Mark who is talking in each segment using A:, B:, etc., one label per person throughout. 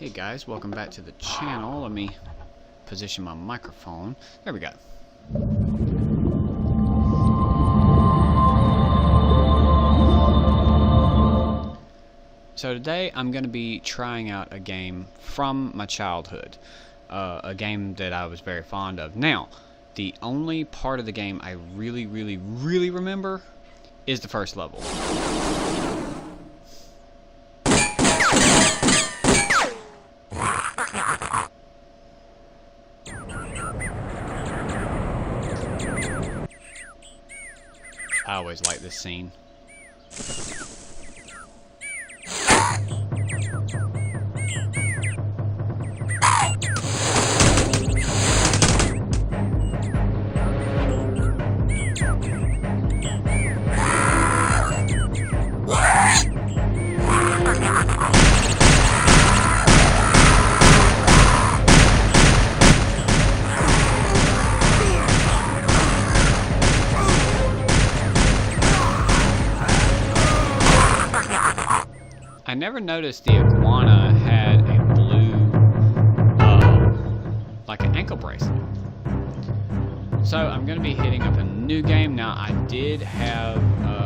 A: Hey guys, welcome back to the channel. Let me position my microphone. There we go. So today I'm going to be trying out a game from my childhood. A game that I was very fond of. Now, the only part of the game I really remember is the first level. I always like this scene. I never noticed the iguana had a blue, like an ankle bracelet. So I'm going to be hitting up a new game. Now I did have,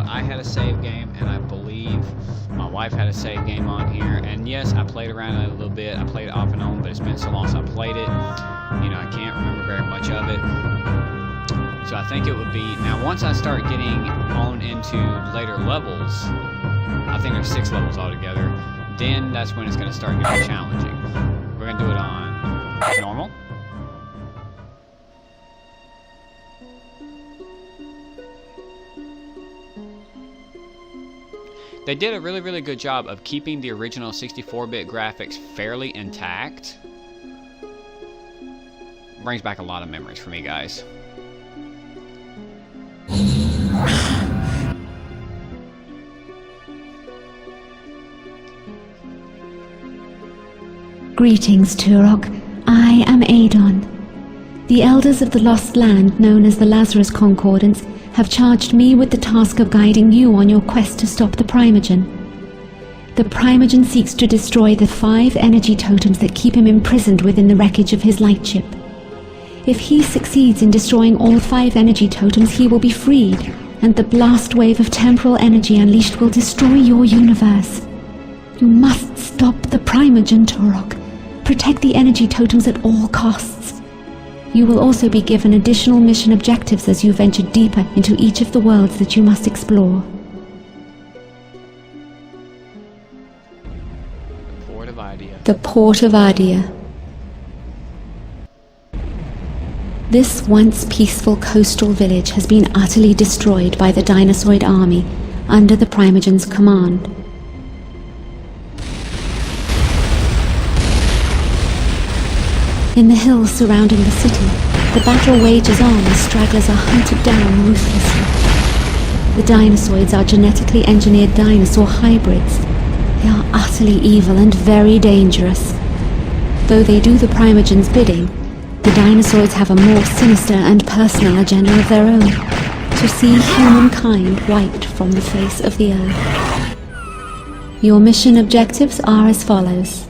A: I had a save game, and I believe my wife had a save game on here. And yes, I played around it a little bit. I played it off and on, but it's been so long since I played it. You know, I can't remember very much of it. So I think it would be, now once I start getting on into later levels, I think there's 6 levels altogether, then that's when it's going to start getting challenging. We're going to do it on normal. They did a really good job of keeping the original 64-bit graphics fairly intact. Brings back a lot of memories for me, guys.
B: Greetings, Turok. I am Adon. The elders of the lost land, known as the Lazarus Concordance, have charged me with the task of guiding you on your quest to stop the Primogen. The Primogen seeks to destroy the 5 energy totems that keep him imprisoned within the wreckage of his lightship. If he succeeds in destroying all 5 energy totems, he will be freed, and the blast wave of temporal energy unleashed will destroy your universe. You must stop the Primogen, Turok. Protect the energy totems at all costs. You will also be given additional mission objectives as you venture deeper into each of the worlds that you must explore.
A: Port of Idea.
B: The Port of Idea. This once peaceful coastal village has been utterly destroyed by the Dinosaur army under the Primogen's command. In the hills surrounding the city, the battle wages on as stragglers are hunted down ruthlessly. The dinosaurs are genetically engineered dinosaur hybrids. They are utterly evil and very dangerous. Though they do the Primogen's bidding, the dinosaurs have a more sinister and personal agenda of their own, to see humankind wiped from the face of the earth. Your mission objectives are as follows.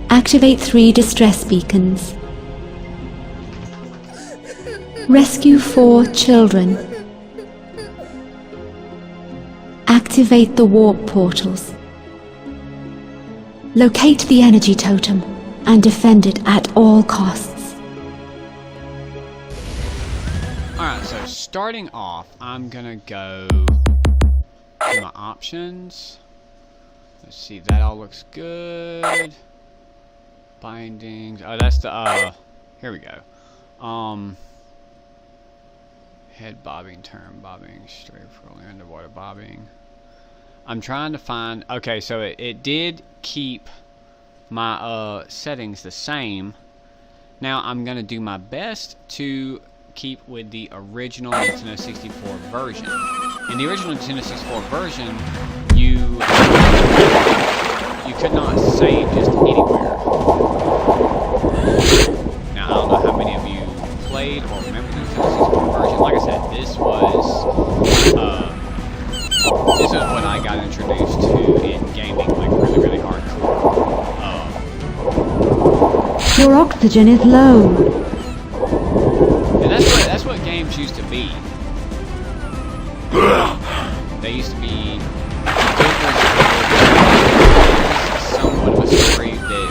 B: Activate 3 distress beacons. Rescue 4 children. Activate the warp portals. Locate the energy totem and defend it at all costs.
A: Alright, so starting off, I'm gonna go to my options. Let's see, that all looks good. Bindings. Oh, that's the, here we go. Head bobbing, turn bobbing, straight rolling, underwater bobbing. I'm trying to find, okay, so it did keep my, settings the same. Now, I'm gonna do my best to keep with the original Nintendo 64 version. In the original Nintendo 64 version, you could not save just anywhere. Now, I don't know how many of you played or remember the Nintendo 64 version. Like I said, this was what I got introduced to in gaming, like really hardcore.
B: Your oxygen is low.
A: And that's what games used to be. They used to be somewhat of a story that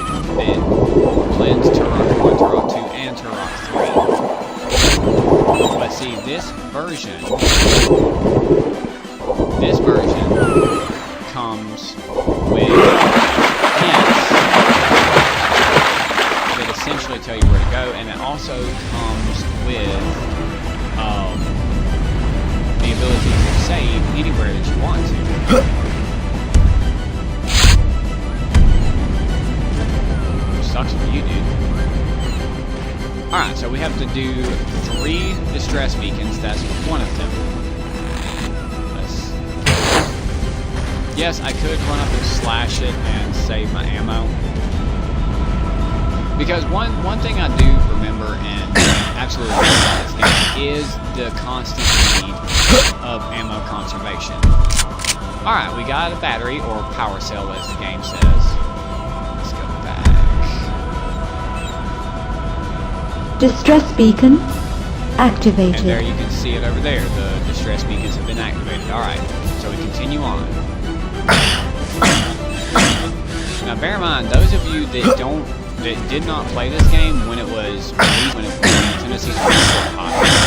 A: blends Turok 1, Turok 2, and Turok 3. But see, this version comes with hints that essentially tell you where to go, and it also comes with the ability to save anywhere that you want to. Which sucks for you, dude. Alright, so we have to do 3 distress beacons. That's one of them. Yes, I could run up and slash it and save my ammo. Because one thing I do remember and absolutely love about this game is the constant need of ammo conservation. Alright, we got a battery, or power cell as the game says. Let's go back.
B: Distress beacon activated.
A: And there you can see it over there. The distress beacons have been activated. Alright, so we continue on. Now bear in mind, those of you that did not play this game when it was released, when it was Nintendo 64 popular,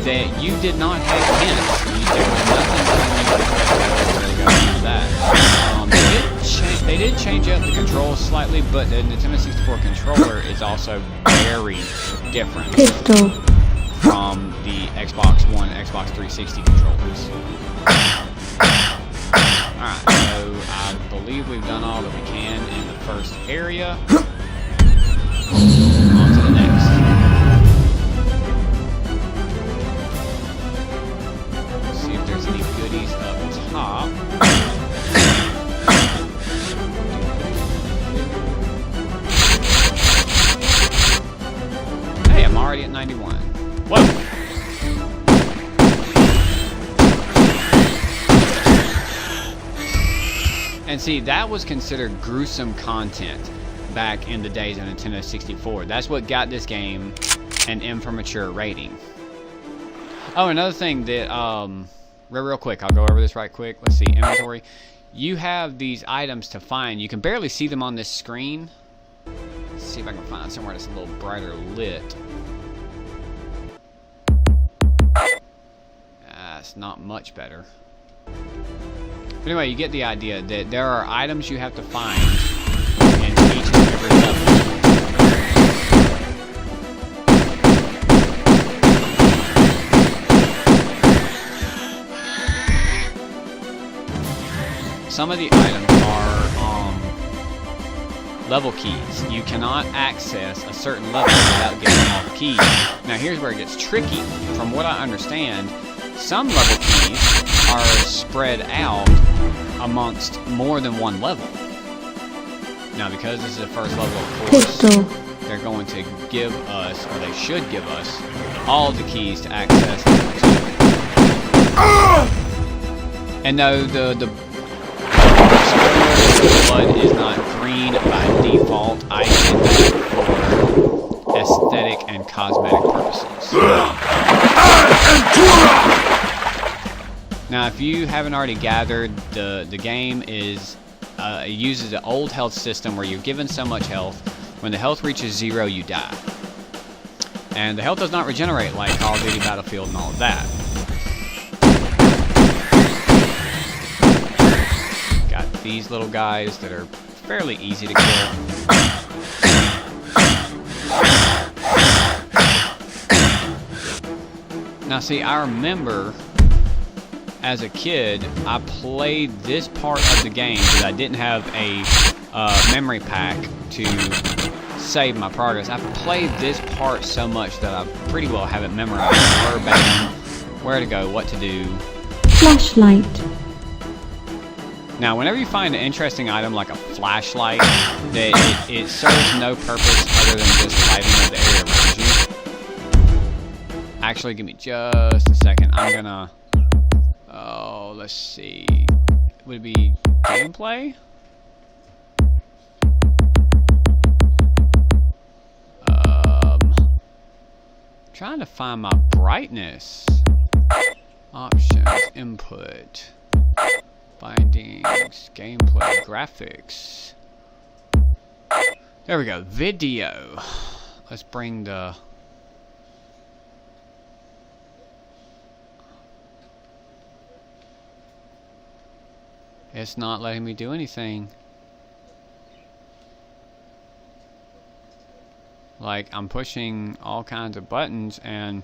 A: that you did not have hints. There was nothing telling you to that. They did change up the controls slightly, but the Nintendo 64 controller is also very different from the Xbox One, Xbox 360 controllers. Alright, so I believe we've done all that we can in the first area. On to the next. Let's see if there's any goodies up top. Hey, I'm already at 91. Whoa! And see, that was considered gruesome content back in the days of Nintendo 64. That's what got this game an M for mature rating. Oh, another thing that, real quick, I'll go over this right quick. Let's see, inventory. You have these items to find. You can barely see them on this screen. Let's see if I can find somewhere that's a little brighter lit. It's not much better. But anyway, you get the idea that there are items you have to find in each and every level. Some of the items are level keys. You cannot access a certain level without getting all the keys. Now here's where it gets tricky. From what I understand, some level keys are spread out amongst more than one level. Now, because this is the first level, of course, they're going to give us, or they should give us, all the keys to access level 2. And no, the blood is not green by default. I did that for aesthetic and cosmetic purposes. Now, if you haven't already gathered, the game is uses an old health system where you're given so much health. When the health reaches 0, you die. And the health does not regenerate like Call of Duty Battlefield and all of that. Got these little guys that are fairly easy to kill. Now, see, I remember as a kid, I played this part of the game because I didn't have a memory pack to save my progress. I've played this part so much that I pretty well have it memorized verbatim, where to go, what to do.
B: Flashlight.
A: Now, whenever you find an interesting item like a flashlight, that it serves no purpose other than just lighting up the area around you. Actually, give me just a second. I'm gonna... Oh, let's see. Would it be gameplay? trying to find my brightness. Options, input, bindings, gameplay, graphics. There we go, video. Let's bring the... It's not letting me do anything. Like, I'm pushing all kinds of buttons and...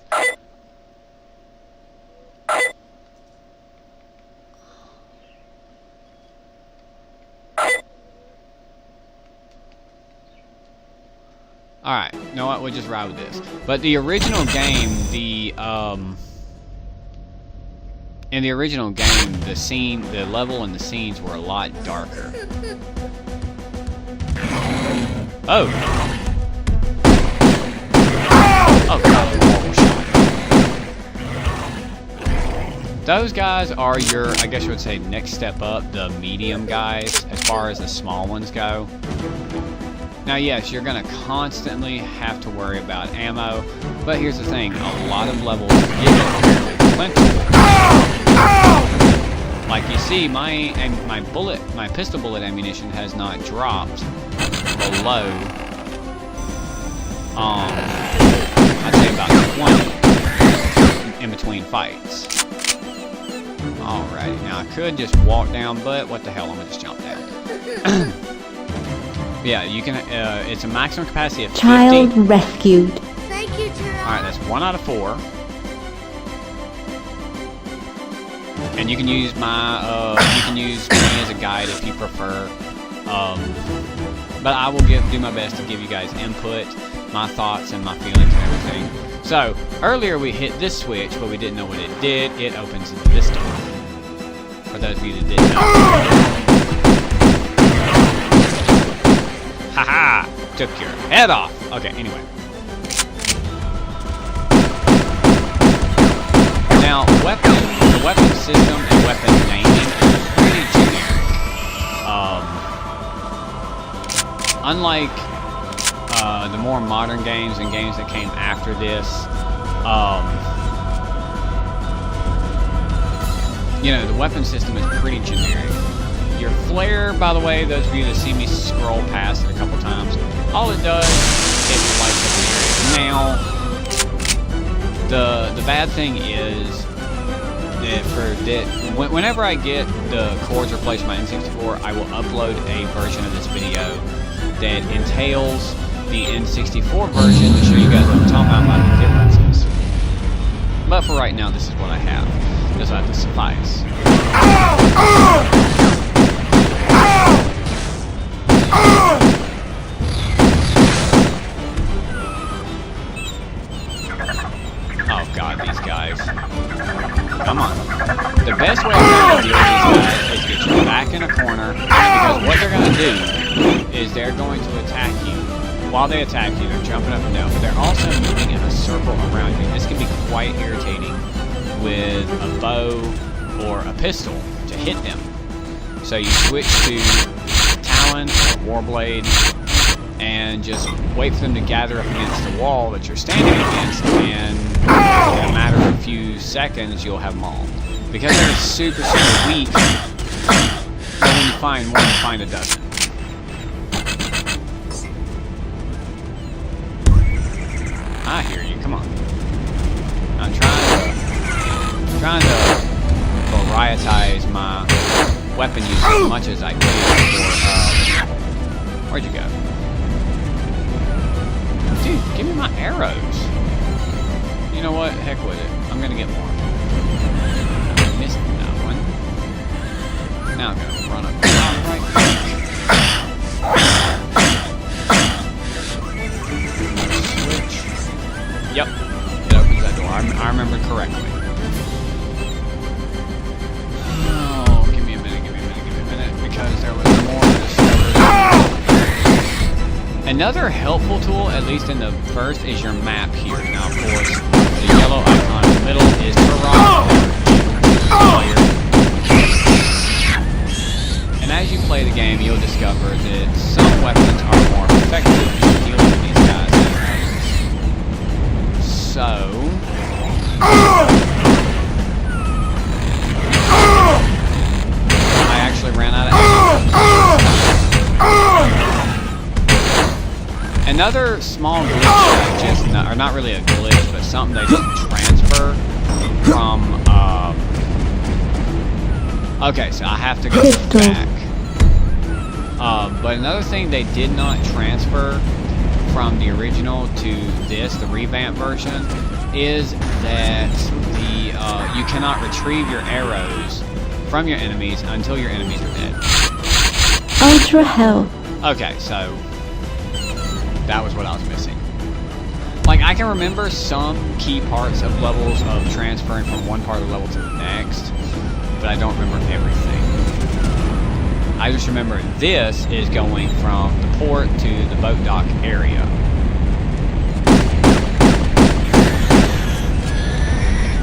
A: Alright, you know what, we'll just ride with this. But the original game, in the original game, the level and the scenes were a lot darker. Oh! Oh god, horrible shot. Those guys are your, I guess you would say, next step up, the medium guys, as far as the small ones go. Now yes, you're gonna constantly have to worry about ammo, but here's the thing, a lot of levels get fairly plentiful. Like you see, my pistol bullet ammunition has not dropped below, I'd say about 20 in between fights. Alrighty, now I could just walk down, but what the hell, I'm gonna just jump down. Yeah, you can, it's a maximum capacity of 50.
B: Child rescued.
C: Thank you, Turok.
A: Alright, that's 1 out of 4. And you can use me as a guide if you prefer. But I will do my best to give you guys input, my thoughts, and my feelings and everything. So, earlier we hit this switch, but we didn't know what it did. It opens this door. For those of you that didn't know. Haha! Took your head off! Okay, anyway. Now, the weapon system and weapon naming is pretty generic. Unlike the more modern games and games that came after this, you know, the weapon system is pretty generic. Your flare, by the way, those of you that see me scroll past it a couple times, all it does is lights up an area. Now, the bad thing is that whenever I get the cords replaced with my N64, I will upload a version of this video that entails the N64 version to show you guys what I'm talking about the differences. But for right now, this is what I have. This will have to suffice. Oh god, these guys. Come on. The best way to deal with these guys is get you back in a corner, because what they're going to do is they're going to attack you. While they attack you, they're jumping up and down, but they're also moving in a circle around you. This can be quite irritating with a bow or a pistol to hit them. So you switch to Talon or Warblade and just wait for them to gather up against the wall that you're standing against, and in a matter of a few seconds you'll have them all. Because they're super, super weak, so when you find one, you find a dozen. I hear you, come on. I'm trying to varietize my weapon use as much as I can for, where'd you go? Dude, give me my arrows. You know what? Heck with it. I'm gonna get more. Missed that one. Now I'm gonna run up right quick. Switch. Yep. It opens that door. I remember correctly. Oh, give me a minute, because there was more discovered. Another helpful tool, at least in the first, is your map here. Now, of course, the yellow icon in the middle is Turok. And as you play the game, you'll discover that some weapons are more effective in dealing with these guys than others. so... I actually ran out of ammo. Another small glitch that just, or not really a glitch, but something they just transfer from, okay, so I have to go back. But another thing they did not transfer from the original to this, the revamped version, is that you cannot retrieve your arrows from your enemies until your enemies are dead.
B: Ultra Hell.
A: Okay, so that was what I was missing. Like, I can remember some key parts of levels of transferring from one part of the level to the next, but I don't remember everything. I just remember this is going from the port to the boat dock area.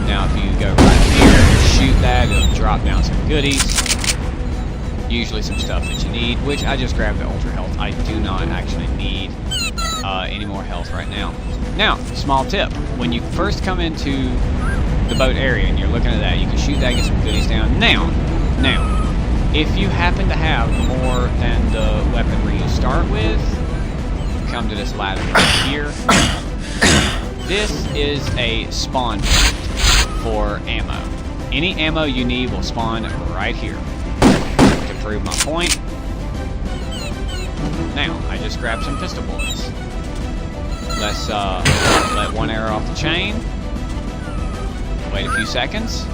A: Now if you go right here, shoot that, it'll drop down some goodies. Usually some stuff that you need, which I just grabbed the Ultra Health. I do not actually need any more health right now. Now, small tip. When you first come into the boat area and you're looking at that, you can shoot that, get some goodies down. Now, if you happen to have more than the weaponry you start with, come to this ladder right here. This is a spawn point for ammo. Any ammo you need will spawn right here. To prove my point, now I just grabbed some pistol bullets. Let's let one arrow off the chain. Wait a few seconds.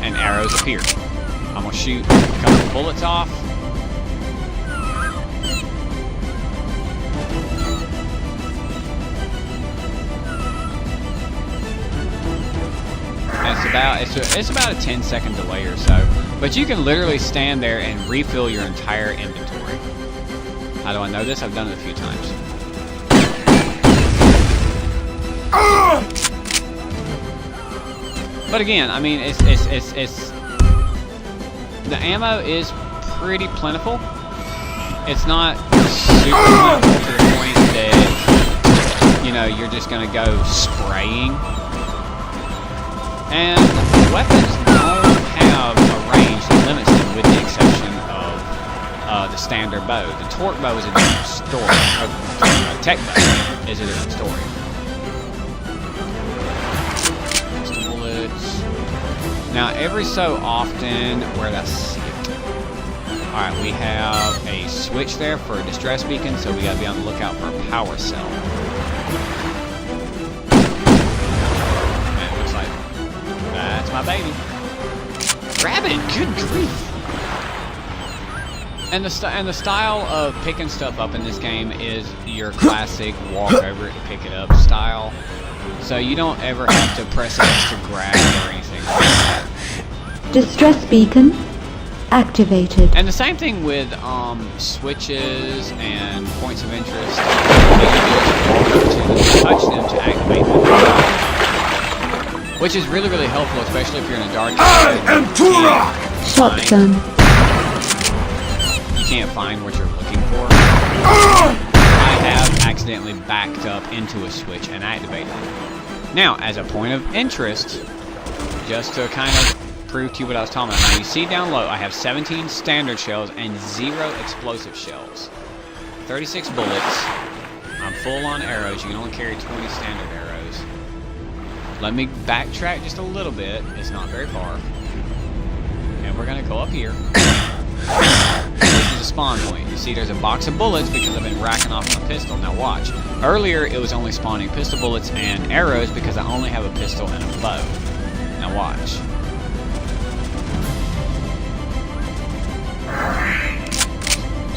A: And arrows appear. I'm gonna shoot a couple of bullets off. And it's about a 10-second delay or so, but you can literally stand there and refill your entire inventory. How do I know this? I've done it a few times. But again, I mean, it's the ammo is pretty plentiful. It's not super plentiful to the point that, you know, you're just gonna go spraying. And weapons don't have a range that limits them, with the exception of the standard bow. The Turok bow is a different story. The tech bow is a different story. Now, every so often, where that's see it. Alright, we have a switch there for a distress beacon, so we gotta be on the lookout for a power cell. And it looks like that's my baby. Grab it! Good grief! And the style of picking stuff up in this game is your classic walk over it and pick it up style. So you don't ever have to press X to grab or anything like that.
B: Distress beacon activated.
A: And the same thing with switches and points of interest. What you do is walk up to them, touch them to activate them. Which is really, really helpful, especially if you're in a dark area.
C: I am Turok!
B: Shotgun.
A: You can't find what you're looking for. I have accidentally backed up into a switch and activated it. Now, as a point of interest, just to kind of prove to you what I was talking about. Now, you see down low, I have 17 standard shells and 0 explosive shells. 36 bullets. I'm full on arrows. You can only carry 20 standard arrows. Let me backtrack just a little bit. It's not very far. And we're going to go up here. This is a spawn point. You see there's a box of bullets because I've been racking off my pistol. Now watch. Earlier it was only spawning pistol bullets and arrows because I only have a pistol and a bow. Now watch.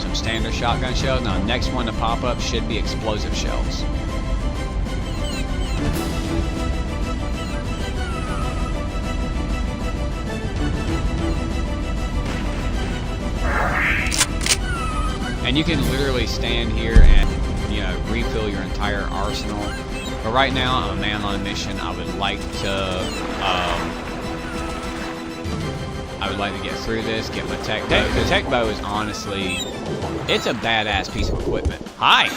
A: Some standard shotgun shells. Now next one to pop up should be explosive shells. And you can literally stand here and, you know, refill your entire arsenal. But right now, I'm a man on a mission. I would like to get through this, get my tech bow. The tech bow is honestly, it's a badass piece of equipment. Hi!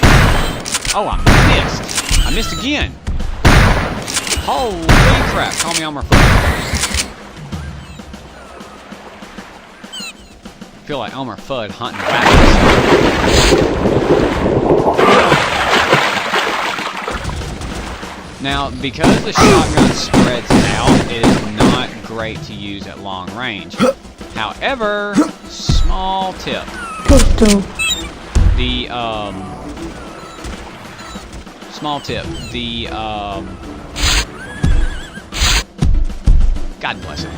A: Oh, I missed. I missed again. Holy crap. Call me Elmer Fudd. I feel like Elmer Fudd hunting rabbits. Now, because the shotgun spreads out, it is not great to use at long range. However, small tip.
B: Pistol.
A: The, small tip. The, God bless it.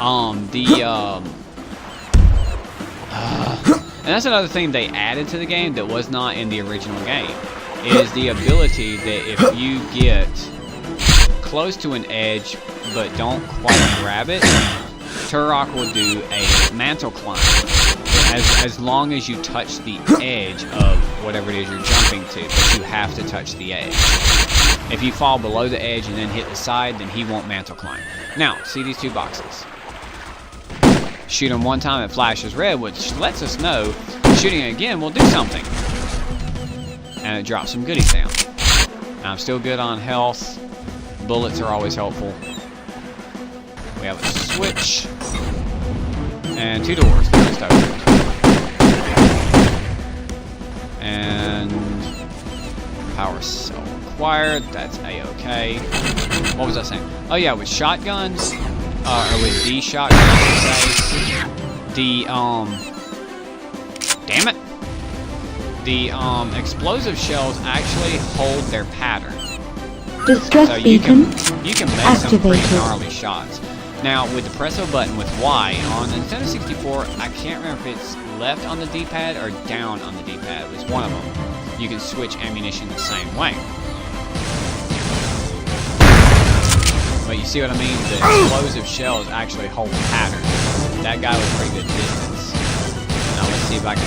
A: And that's another thing they added to the game that was not in the original game, is the ability that if you get close to an edge but don't quite grab it, Turok will do a mantle climb as long as you touch the edge of whatever it is you're jumping to, but you have to touch the edge. If you fall below the edge and then hit the side, then he won't mantle climb. Now, see these two boxes. Shoot them one time, it flashes red, which lets us know shooting it again will do something. And it drops some goodies down. Now, I'm still good on health. Bullets are always helpful. We have a switch. And 2 doors. Just opened. And power cell acquired. That's a-okay. What was I saying? Oh yeah, with shotguns, or with these shotguns, damn it! The explosive shells actually hold their pattern.
B: Distress
A: So you can make some pretty
B: activated.
A: gnarly shots. Now with the presso button with Y on the Nintendo 64, I can't remember if it's left on the D-pad or down on the D-pad. It was one of them. You can switch ammunition the same way. But you see what I mean? The explosive shells actually hold the pattern. That guy was pretty good distance. Now let's see if I can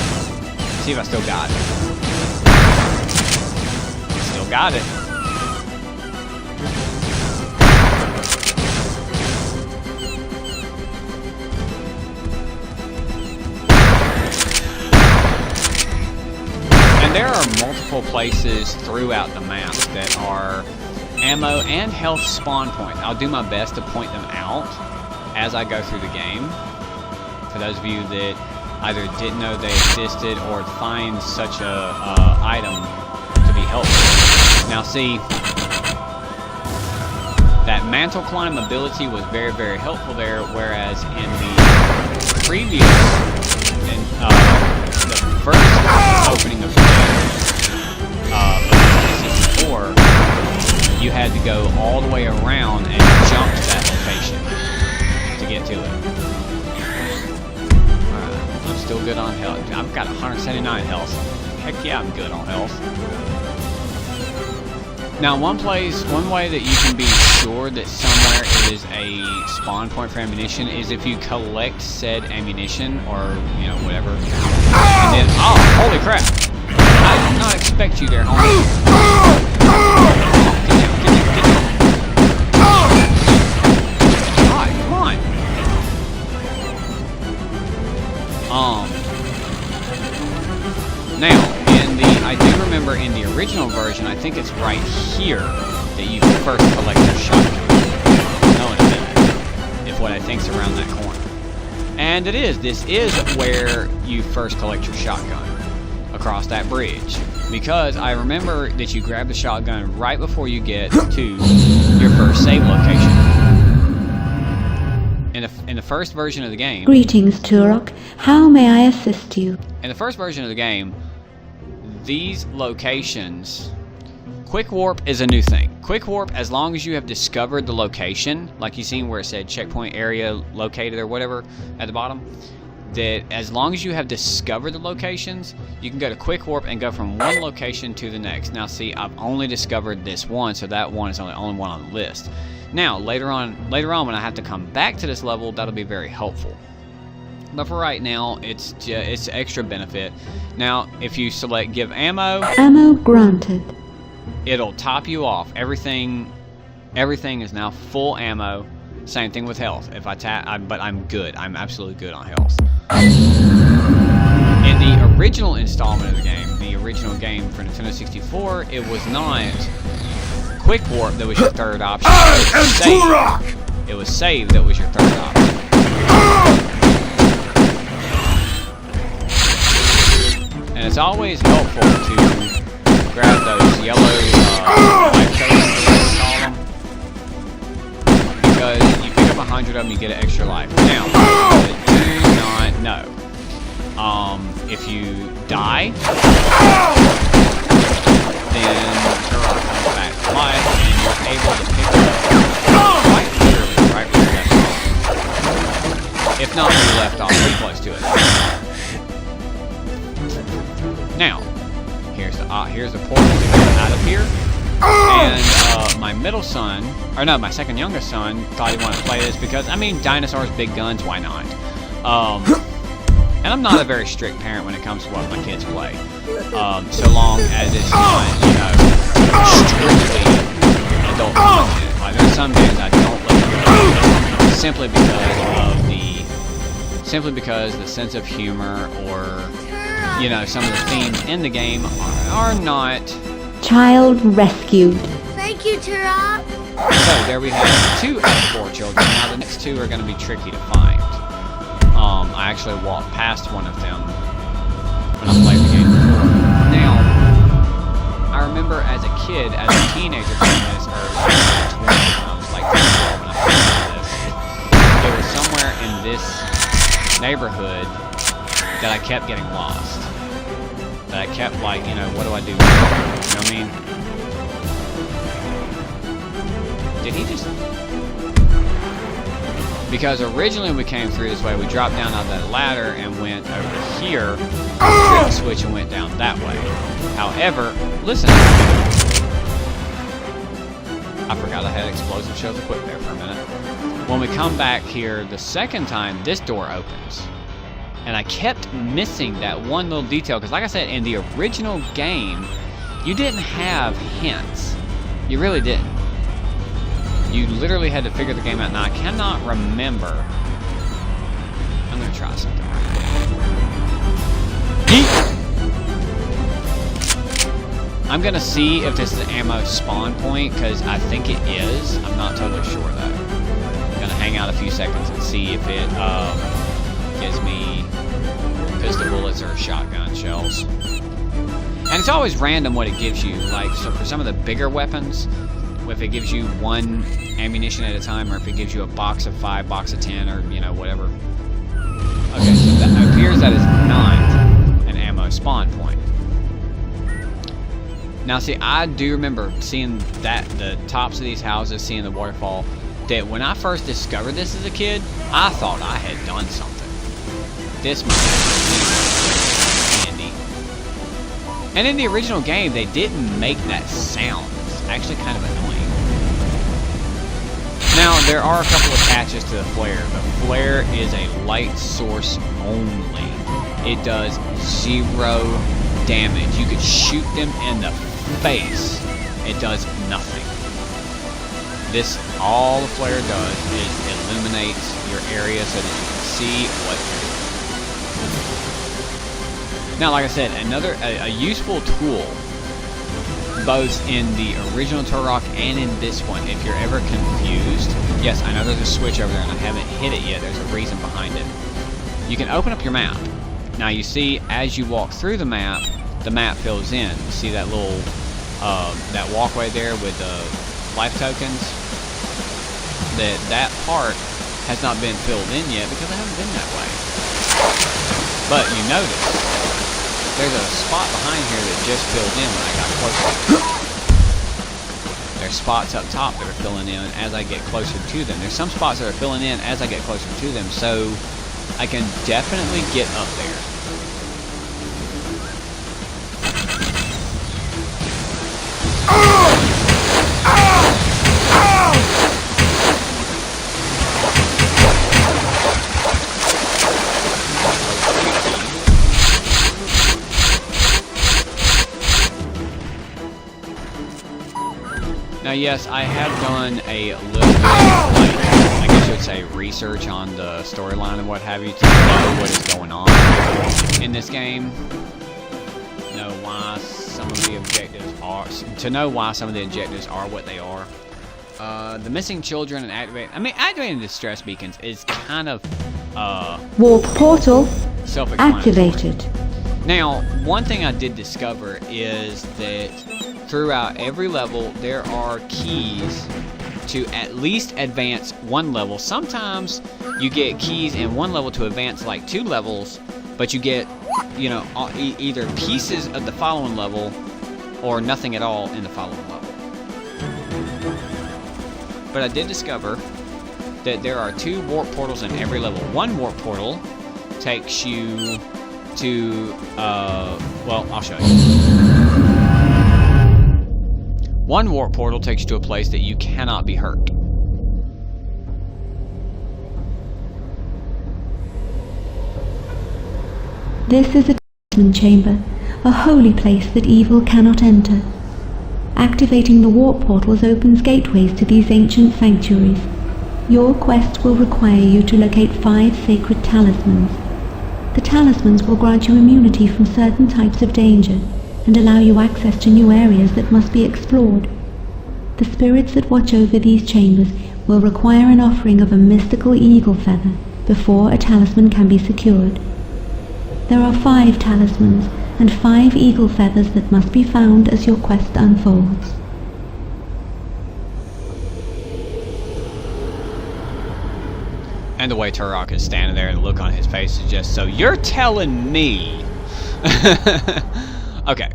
A: see if I still got it. Still got it. And there are multiple places throughout the map that are ammo and health spawn points. I'll do my best to point them out as I go through the game. For those of you that either didn't know they existed or find such a item to be helpful. Now see, that mantle climb ability was very, very helpful there, whereas in the previous, the first opening of the game, 64, you had to go all the way around and jump to that location to get to it. Alright, I'm still good on health. I've got 179 health. Heck yeah, I'm good on health. Now, one way that you can be sure that somewhere is a spawn point for ammunition is if you collect said ammunition or, you know, whatever. And then, oh, holy crap! I did not expect you there, homie. Now, I do remember in the original version, I think it's right here that you first collect your shotgun. No, in a minute. If what I think's around that corner. And it is. This is where you first collect your shotgun. Across that bridge. Because I remember that you grab the shotgun right before you get to your first save location. In the first version of the game...
B: Greetings, Turok. How may I assist you?
A: In the first version of the game, these locations... Quick Warp is a new thing. Quick Warp, as long as you have discovered the location, like you seen where it said checkpoint area located or whatever at the bottom, that as long as you have discovered the locations, you can go to Quick Warp and go from one location to the next. Now see, I've only discovered this one, so that one is the only one on the list. Now, later on when I have to come back to this level, that'll be very helpful. But for right now, it's extra benefit. Now, if you select give ammo...
B: Ammo granted.
A: It'll top you off. Everything is now full ammo. Same thing with health. If I tap, but I'm good. I'm absolutely good on health. In the original installment of the game, the original game for Nintendo 64, it was not quick warp that was your third option. It was save. It was save that was your third option. And it's always helpful to grab those yellow life tokens, call them, because you pick up 100 of them, you get an extra life. Now, do not know. If you die, then Turok comes back to life, and you're able to pick it up quite literally right where you left off. If not where you left off, pretty close to it. Now, here's the portal to get out of here. And my middle son, or no, my second youngest son, thought he wanted to play this because, I mean, dinosaurs, big guns, why not? And I'm not a very strict parent when it comes to what my kids play. So long as it's not, you know, strictly adult content. Like, there's some games I don't let them play simply because the sense of humor or, you know, some of the themes in the game are not.
C: Child rescued.
D: Thank you, Turok.
A: So there we have 2 out of 4 children. Now the next 2 are going to be tricky to find. I actually walked past one of them when I played the game before. Now, I remember as a kid, as a teenager playing this, or when I was like 12 when I played this, it was somewhere in this neighborhood that I kept getting lost. That I kept like, you know, what do I do? You know what I mean? Did he just... Because originally we came through this way, we dropped down on that ladder and went over here, tripped the switch and went down that way. However, listen. I forgot I had explosive shells equipped there for a minute. When we come back here the second time, this door opens. And I kept missing that one little detail, because like I said, in the original game, you didn't have hints. You really didn't. You literally had to figure the game out. Now, I cannot remember. I'm going to try something right now. I'm going to see if this is an ammo spawn point, because I think it is. I'm not totally sure, though. I'm going to hang out a few seconds and see if it gives me pistol bullets or shotgun shells. And it's always random what it gives you. Like, so for some of the bigger weapons, if it gives you 1 ammunition at a time, or if it gives you a box of 5, box of 10, or, you know, whatever. Okay, so that appears that is not an ammo spawn point. Now, see, I do remember seeing that, the tops of these houses, seeing the waterfall, that when I first discovered this as a kid, I thought I had done something. This must be handy. And in the original game, they didn't make that sound. It's actually kind of annoying. Now, there are a couple of patches to the flare. The flare is a light source only. It does 0 damage. You could shoot them in the face. It does nothing. All the flare does is illuminates your area so that you can see what you're doing. Now, like I said, a useful tool, both in the original Turok and in this one, if you're ever confused. Yes, I know there's a switch over there and I haven't hit it yet. There's a reason behind it. You can open up your map. Now you see, as you walk through the map fills in. You see that little, that walkway there with the life tokens? That part has not been filled in yet because I haven't been that way. But you notice, there's a spot behind here that just filled in when I got closer. There's spots up top that are filling in as I get closer to them. There's some spots that are filling in as I get closer to them, so I can definitely get up there. Now, yes, I have done a little bit, like, I guess you would say, research on the storyline and what have you to know what is going on in this game. No, why some of the objectives are what they are. The missing children and activating distress beacons is kind of
C: Warp portal
A: self-explanatory.
C: activated.
A: Now, one thing I did discover is that throughout every level there are keys to at least advance one level. Sometimes you get keys in one level to advance like 2 levels, but you get, you know, either pieces of the following level or nothing at all in the following level. But I did discover that there are 2 warp portals in every level. One warp portal takes you to, well, I'll show you. One warp portal takes you to a place that you cannot be hurt.
B: This is a talisman chamber, a holy place that evil cannot enter. Activating the warp portals opens gateways to these ancient sanctuaries. Your quest will require you to locate 5 sacred talismans. The talismans will grant you immunity from certain types of danger and allow you access to new areas that must be explored. The spirits that watch over these chambers will require an offering of a mystical eagle feather before a talisman can be secured. There are 5 talismans and 5 eagle feathers that must be found as your quest unfolds.
A: And the way Turok is standing there, the look on his face is just, so you're telling me. Okay,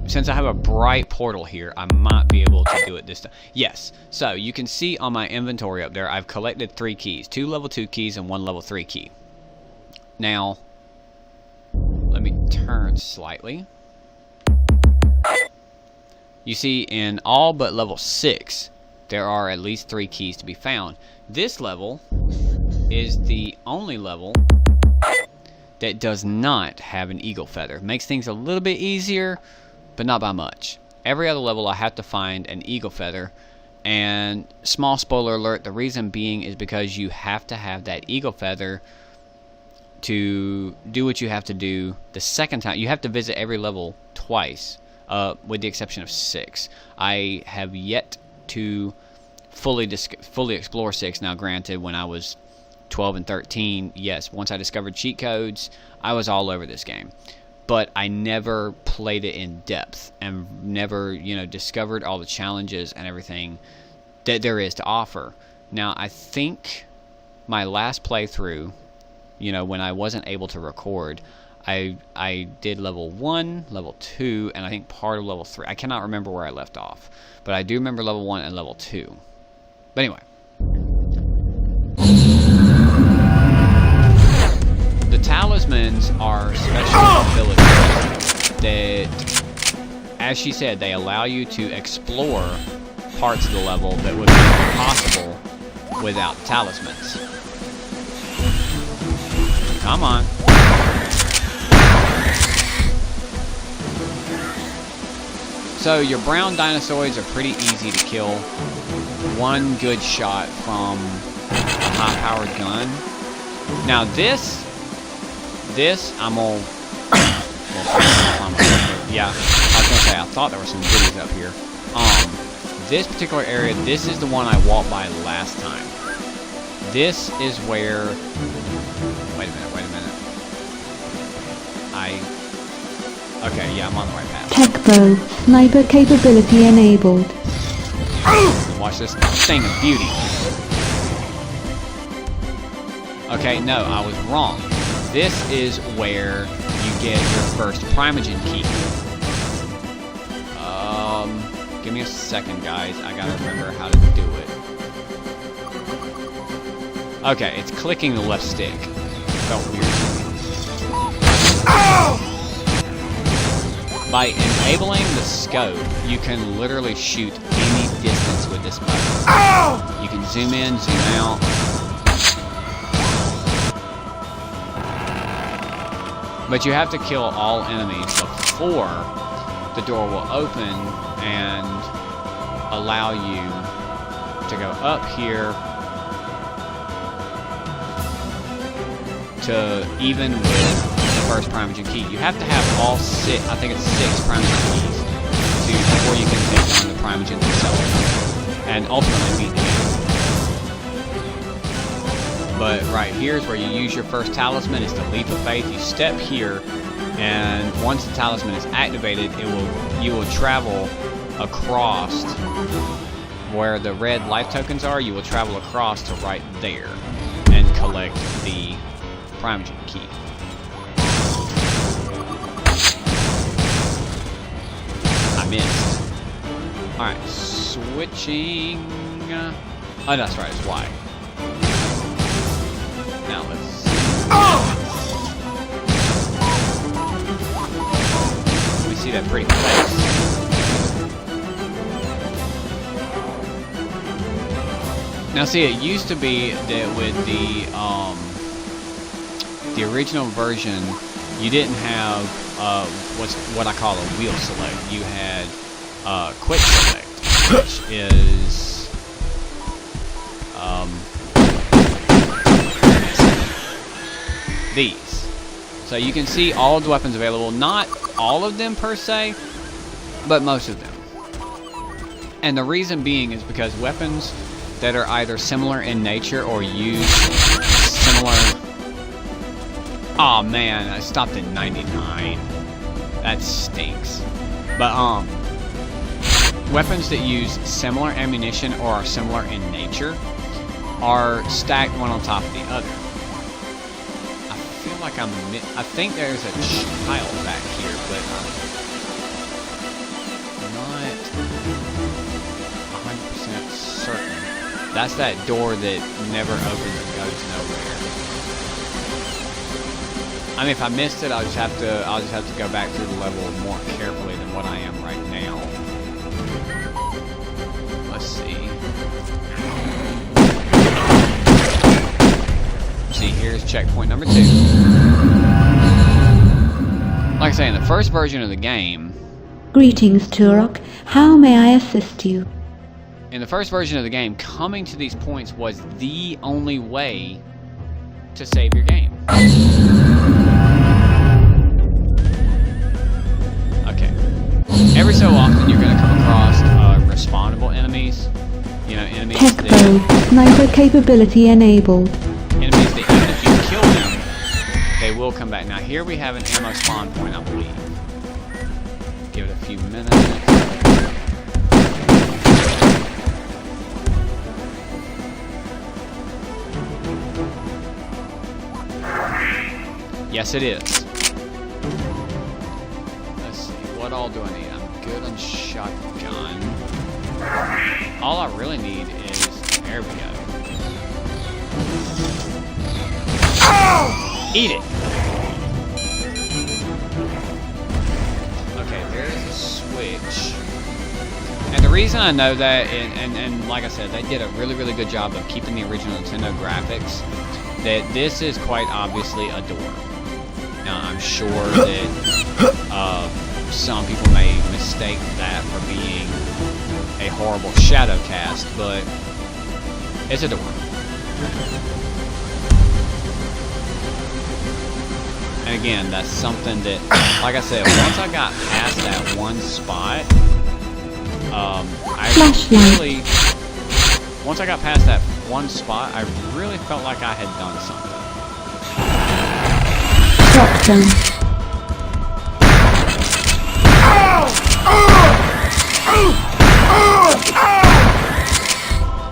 A: since I have a bright portal here, I might be able to do it this time. Yes, so you can see on my inventory up there, I've collected 3 keys. 2 level 2 keys and 1 level 3 key. Now, let me turn slightly. You see, in all but level 6, there are at least 3 keys to be found. This level is the only level that does not have an eagle feather. Makes things a little bit easier, but not by much. Every other level I have to find an eagle feather, and small spoiler alert, the reason being is because you have to have that eagle feather to do what you have to do the second time. You have to visit every level twice, with the exception of 6. I have yet to fully explore 6. Now granted, when I was 12 and 13, yes, once I discovered cheat codes, I was all over this game. But I never played it in depth and never, you know, discovered all the challenges and everything that there is to offer. Now, I think my last playthrough, you know, when I wasn't able to record, I did level 1, level 2, and I think part of level 3. I cannot remember where I left off, but I do remember level 1 and level 2. But anyway. The talismans are special abilities that, as she said, they allow you to explore parts of the level that would be impossible without talismans. Come on. So your brown dinosaurs are pretty easy to kill. One good shot from a high-powered gun. Now this I'm all. Yeah, I was gonna say I thought there were some goodies up here. This particular area, this is the one I walked by last time. This is where. Wait a minute. Okay, yeah, I'm on the right path.
B: Tech bow, sniper capability enabled.
A: Watch this thing of beauty. Okay, no, I was wrong. This is where you get your first Primogen key. Give me a second, guys. I gotta remember how to do it. Okay, it's clicking the left stick. Felt weird. Ow! By enabling the scope, you can literally shoot any distance with this button. Ow! You can zoom in, zoom out. But you have to kill all enemies before the door will open and allow you to go up here to even with first Primogen key. You have to have all six, I think it's 6 Primogen keys before you can take on the Primogen themselves. And ultimately beat the game. But right here is where you use your first talisman. It's the Leap of Faith. You step here, and once the talisman is activated, you will travel across where the red life tokens are. You will travel across to right there and collect the Primogen key. I missed. Alright, switching. Oh, that's right, it's Y. Now let's. Let me see that pretty face. Now, see, it used to be that with the original version, you didn't have what I call a wheel select. You had quick select, which is these. So you can see all of the weapons available. Not all of them per se, but most of them. And the reason being is because weapons that are either similar in nature or use similar... Oh man, I stopped at 99. That stinks. But weapons that use similar ammunition or are similar in nature are stacked one on top of the other. I feel like I think there's a child back here, but I'm not 100% certain. That's that door that never opens and goes nowhere. I mean, if I missed it, I'll just have to go back through the level more carefully than what I am right now. Let's see. See, here's checkpoint number 2. Like I say, in the first version of the game...
C: Greetings, Turok. How may I assist you?
A: In the first version of the game, coming to these points was the only way to save your game. Okay. Every so often, you're going to come across respawnable enemies. You know, enemies
C: Tech
A: that...
C: mode. Sniper capability enabled.
A: Enemies that even if you kill them, they will come back. Now here we have an ammo spawn point, I believe. Give it a few minutes. Yes, it is. Let's see, what all do I need? I'm good on shotgun. All I really need is... There we go. Eat it! Okay, there's a switch. And the reason I know that, and like I said, they did a really, really good job of keeping the original Nintendo graphics, that this is quite obviously a door. Now, I'm sure that some people may mistake that for being a horrible shadow cast, but it's a door. And again, that's something that, like I said, once I got past that one spot, once I got past that one spot, I really felt like I had done something.
C: Shotgun.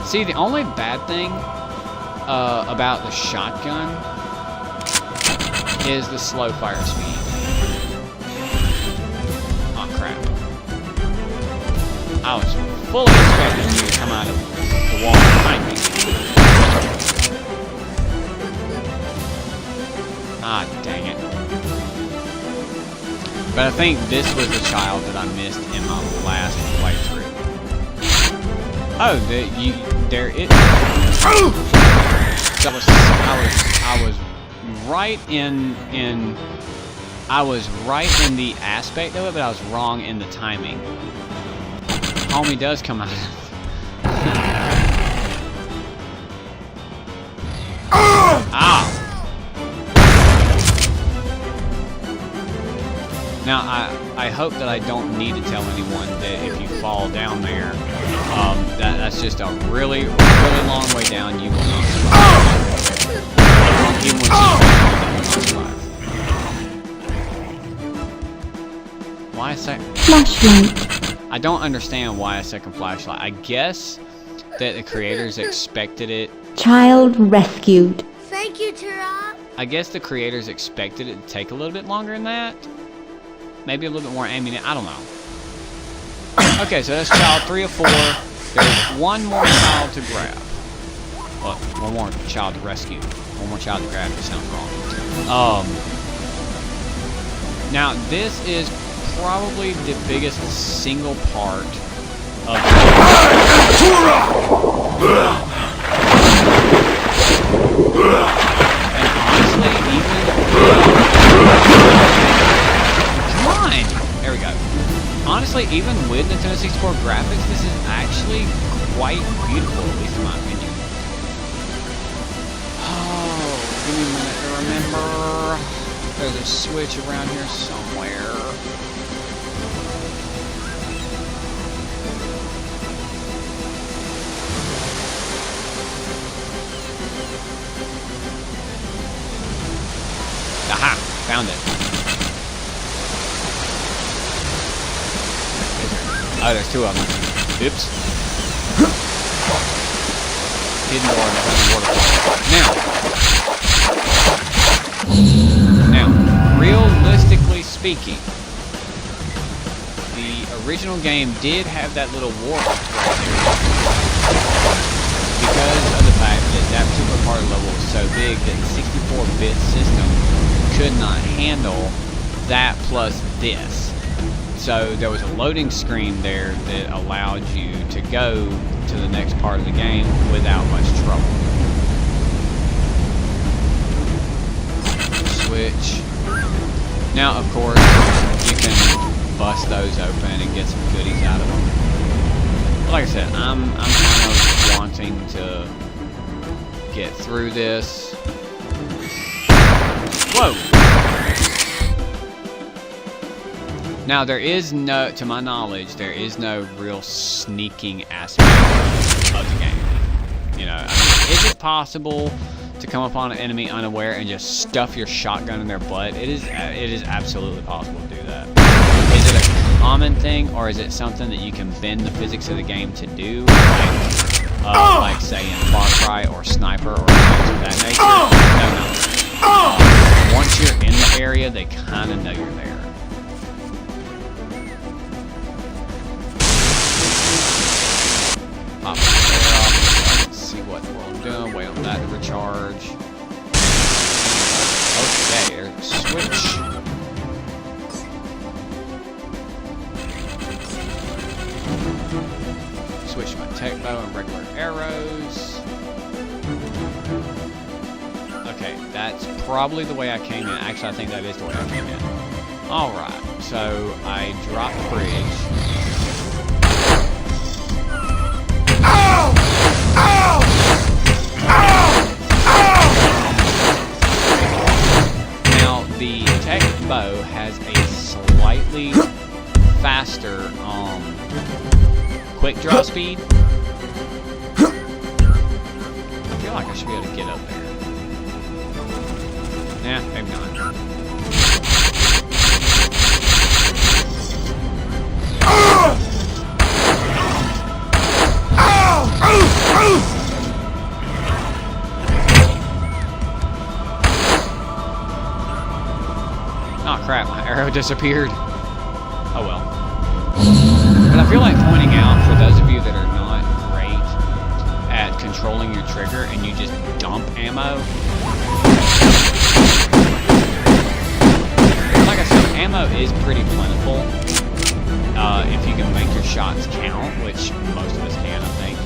A: See, the only bad thing about the shotgun is the slow fire speed. Oh crap. I was fully expecting you to come out of the wall behind me. Ah, dang it. But I think this was the child that I missed in my last playthrough. Oh, there it is. I was right in the aspect of it, but I was wrong in the timing. Homie does come out. Ah! Now, I hope that I don't need to tell anyone that if you fall down there, that's just a really, really long way down. You will not survive. Even when you survive. Why a second?
C: Flashlight.
A: I don't understand why a second flashlight. I guess that the creators expected it.
C: Child rescued.
D: Thank you, Turok.
A: I guess the creators expected it to take a little bit longer than that. Maybe a little bit more ammunition. I don't know. Okay, so that's child 3 of 4. There's one more child to grab. Well, one more child to rescue. One more child to grab. That sounds wrong. Now, this is probably the biggest single part of the and honestly, even come on, there we go. Honestly, even with Nintendo 64 graphics, this is actually quite beautiful, at least in my opinion. Oh, give me a minute to remember. There's a switch around here somewhere. Aha! Found it. Oh, there's 2 of them. Oops. Hidden door in the waterfall. Now, realistically speaking, the original game did have that little warp right there. Because of the fact that that particular part of the level was so big that the 64-bit system could not handle that plus this. So there was a loading screen there that allowed you to go to the next part of the game without much trouble. Switch. Now, of course, you can bust those open and get some goodies out of them. But like I said, I'm kind of wanting to get through this. Whoa! Now, there is no, to my knowledge, there is no real sneaking aspect of the game. You know, I mean, is it possible to come upon an enemy unaware and just stuff your shotgun in their butt? It is absolutely possible to do that. Is it a common thing, or is it something that you can bend the physics of the game to do? Like say in Far Cry or Sniper or things of that nature? No. Once you're in the area, they kind of know you're there. Pop the flare off. Let's see what we're doing. Wait on that to recharge. Okay, there's a switch. Switch my tech bow and regular arrows. Okay, that's probably the way I came in. Actually, I think that is the way I came in. Alright, so I drop bridge. Ow! Ow! Ow! Ow! Now, the tech bow has a slightly faster quick draw speed. I feel like I should be able to get up there. Nah, maybe not. Oh crap, my arrow disappeared. Oh well. But I feel like pointing out, for those of you that are not great at controlling your trigger and you just dump ammo. Like I said, ammo is pretty plentiful. If you can make your shots count, which most of us can, I think.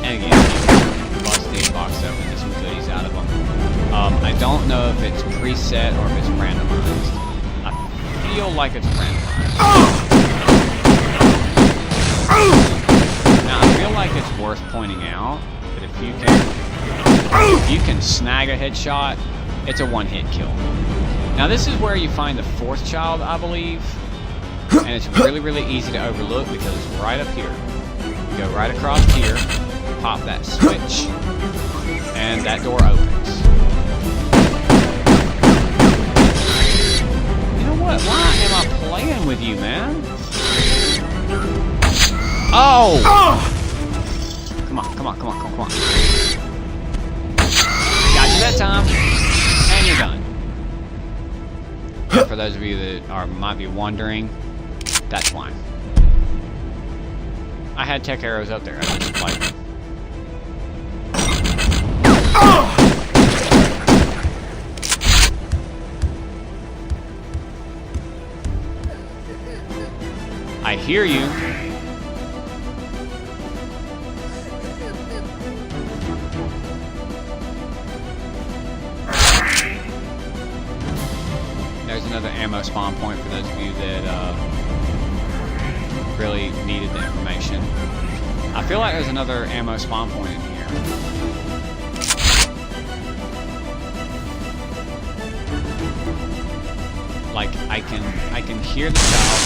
A: And again, you can bust these boxes open, get some goodies out of them. I don't know if it's preset or if it's randomized. I feel like it's randomized. Now, I feel like it's worth pointing out that if you can snag a headshot It's a one-hit kill. Now this is where you find the fourth child, I believe. And it's really, really easy to overlook because it's right up here. You go right across here, pop that switch, and that door opens. You know what? Why am I playing with you, man? Oh! Come on, come on, come on, come on, come on. Got you that time, and you're done. And for those of you that might be wondering, that's why. I had tech arrows up there. I just played them. I hear you. There's another ammo spawn point for those of you that really needed the information. I feel like there's another ammo spawn point in here. Like I can hear the sound.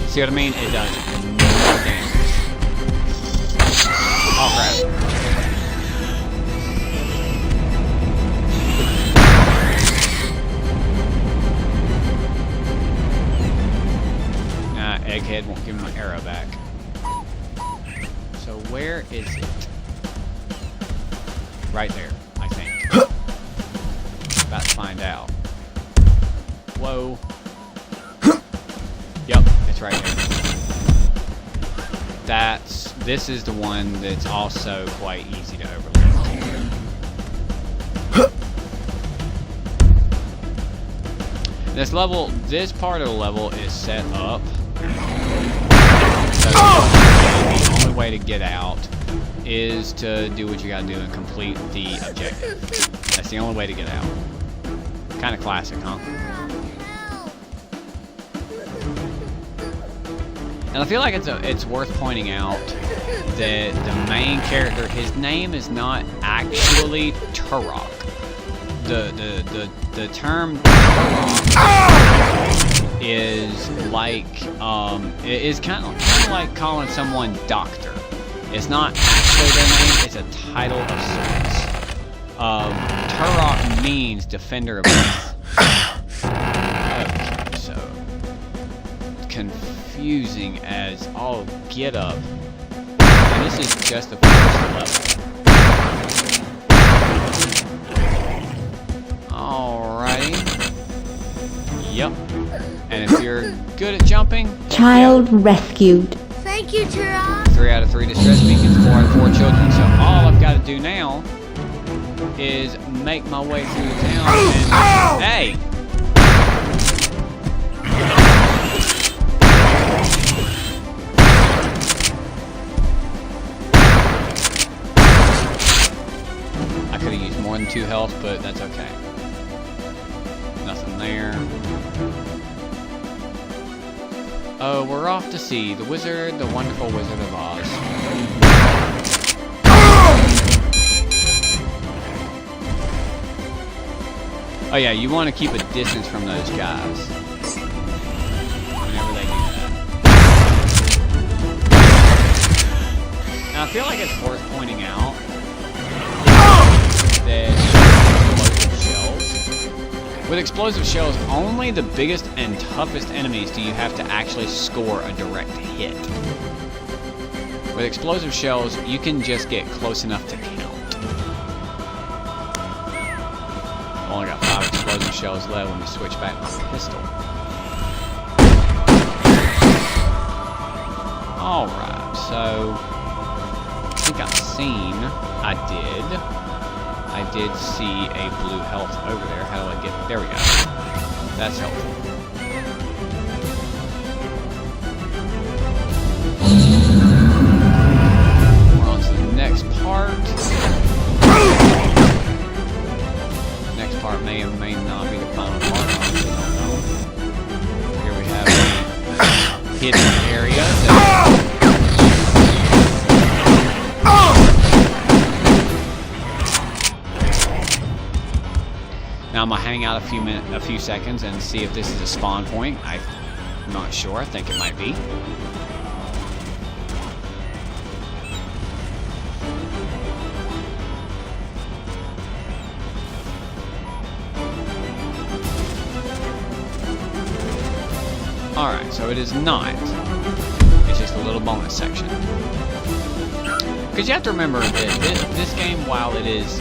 A: See what I mean? It does no damage. Oh crap. Egghead won't give me my arrow back. So where is it? Right there, I think. About to find out. Whoa. Yep, it's right there. This is the one that's also quite easy to overlook. This part of the level is set up. So the only way to get out is to do what you gotta do and complete the objective. That's the only way to get out. Kind of classic, huh? And I feel like it's worth pointing out that the main character, his name is not actually Turok. The term Turok is like it is kind of like calling someone doctor. It's not actually their name; it's a title of sorts. Turok means defender of Earth. Okay, so confusing as all get up. And this is just the first level. Alrighty. Yep. And if you're good at jumping,
C: Child rescued.
D: Thank you, Turok.
A: 3 out of 3 distress beacons, 4 out of 4 children. So all I've got to do now is make my way through the town and hey! I could have used more than 2 health, but that's okay. Nothing there. Oh, we're off to see the wizard, the wonderful Wizard of Oz. Oh yeah, you want to keep a distance from those guys whenever they do that. Now I feel like it's worth pointing out that with explosive shells, only the biggest and toughest enemies do you have to actually score a direct hit. With explosive shells, you can just get close enough to count. I've only got 5 explosive shells left when we switch back my pistol. Alright, so I think I did see a blue health over there. How do I get... There we go. That's helpful. We're on to the next part. Next part may or may not be the final part. Honestly, don't know. Here we have a hidden area that... Now I'm gonna hang out a few seconds and see if this is a spawn point. I'm not sure. I think it might be. Alright, so it is not. It's just a little bonus section. Because you have to remember that this game, while it is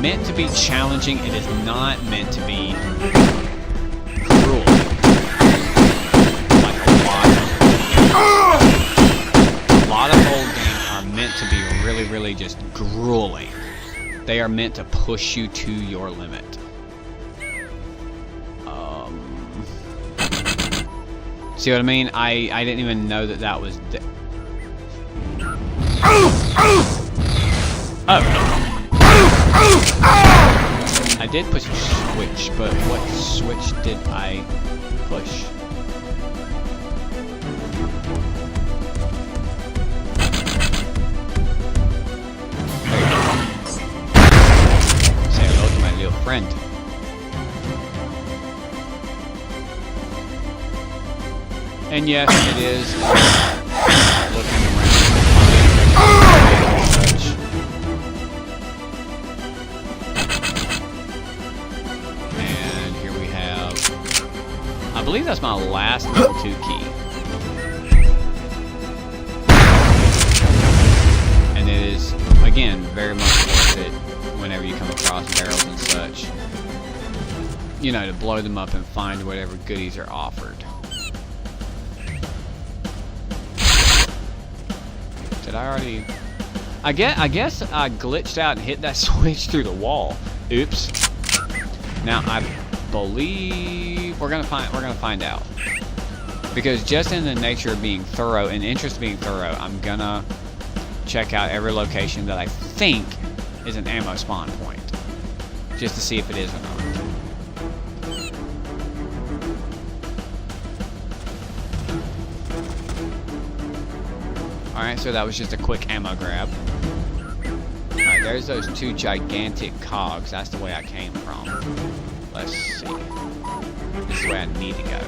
A: meant to be challenging, it is not meant to be cruel. Like a lot of old games are meant to be really, really just grueling. They are meant to push you to your limit. See what I mean? I didn't even know that was Oh! I did push a switch, but what switch did I push? There you go. Say hello to my little friend. And yes, it is looking around. And here we have, I believe that's my last level 2 key. And it is, again, very much worth it whenever you come across barrels and such. You know, to blow them up and find whatever goodies are offered. Did I already? I guess I glitched out and hit that switch through the wall. Oops. Now I believe we're gonna find out. Because just in the nature of being thorough, in the interest of being thorough, I'm gonna check out every location that I think is an ammo spawn point, just to see if it is or not. Alright, so that was just a quick ammo grab. Alright, there's those 2 gigantic cogs. That's the way I came from. Let's see. This is where I need to go.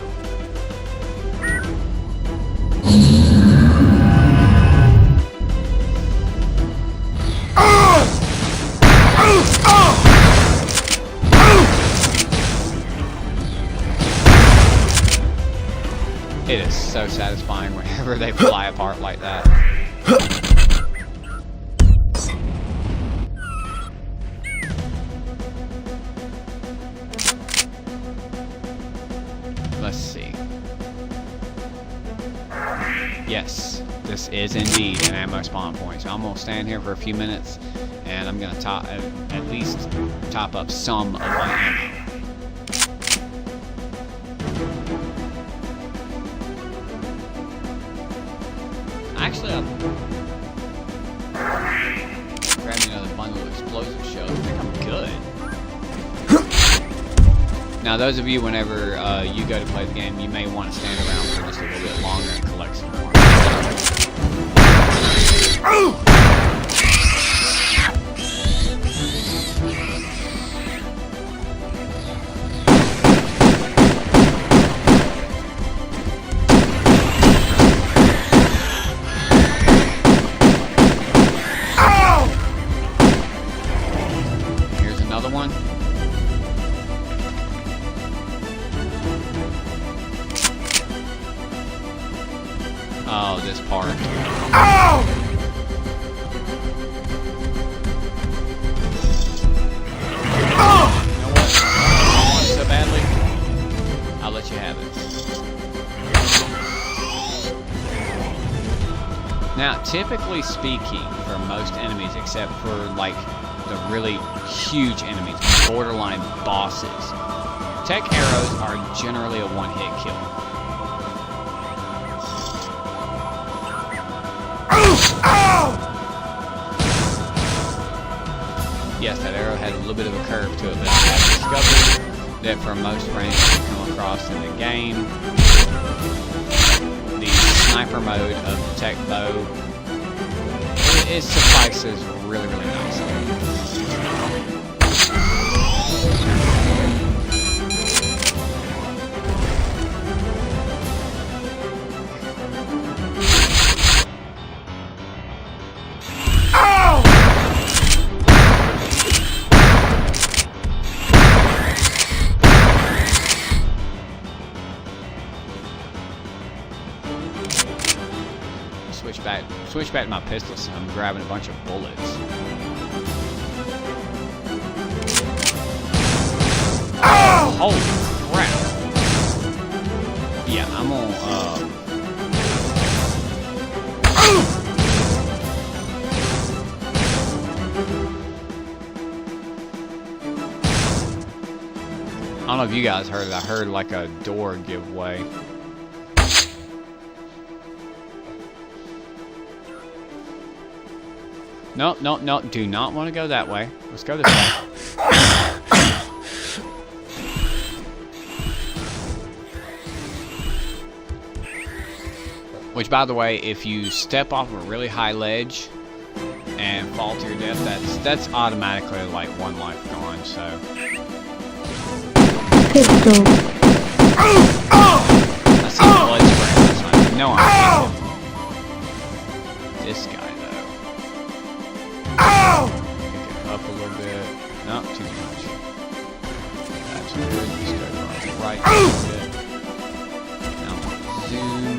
A: It is so satisfying whenever they fly apart like that. Let's see. Yes, this is indeed an ammo spawn point. So I'm gonna stand here for a few minutes, and I'm gonna at least top up some of my ammo. Actually, I'll grab me another bundle of explosive shells. I think I'm good. Now, those of you, whenever you go to play the game, you may want to stand around for just a little bit longer and collect some more. Oh, this part. Ow! Oh! You know what? I want it so badly. I'll let you have it. Now, typically speaking, for most enemies, except for like the really huge enemies, borderline bosses, tech arrows are generally a one-hit kill. Yes, that arrow had a little bit of a curve to it, but I have discovered that for most ranges you come across in the game, the sniper mode of the tech bow, it suffices really, really nicely. switch back to my pistol, so I'm grabbing a bunch of bullets. Holy crap! Yeah, I'm gonna I don't know if you guys heard it. I heard like a door give way. Nope, nope, nope. Do not want to go that way. Let's go this way. Which, by the way, if you step off a really high ledge and fall to your death, that's automatically like one life gone. So.
C: Pistol.
A: I see blood spraying this one. No, I'm kidding. This guy, though. Pick it up a little bit. Not too much. That's good. Just go right a little bit. Now zoom.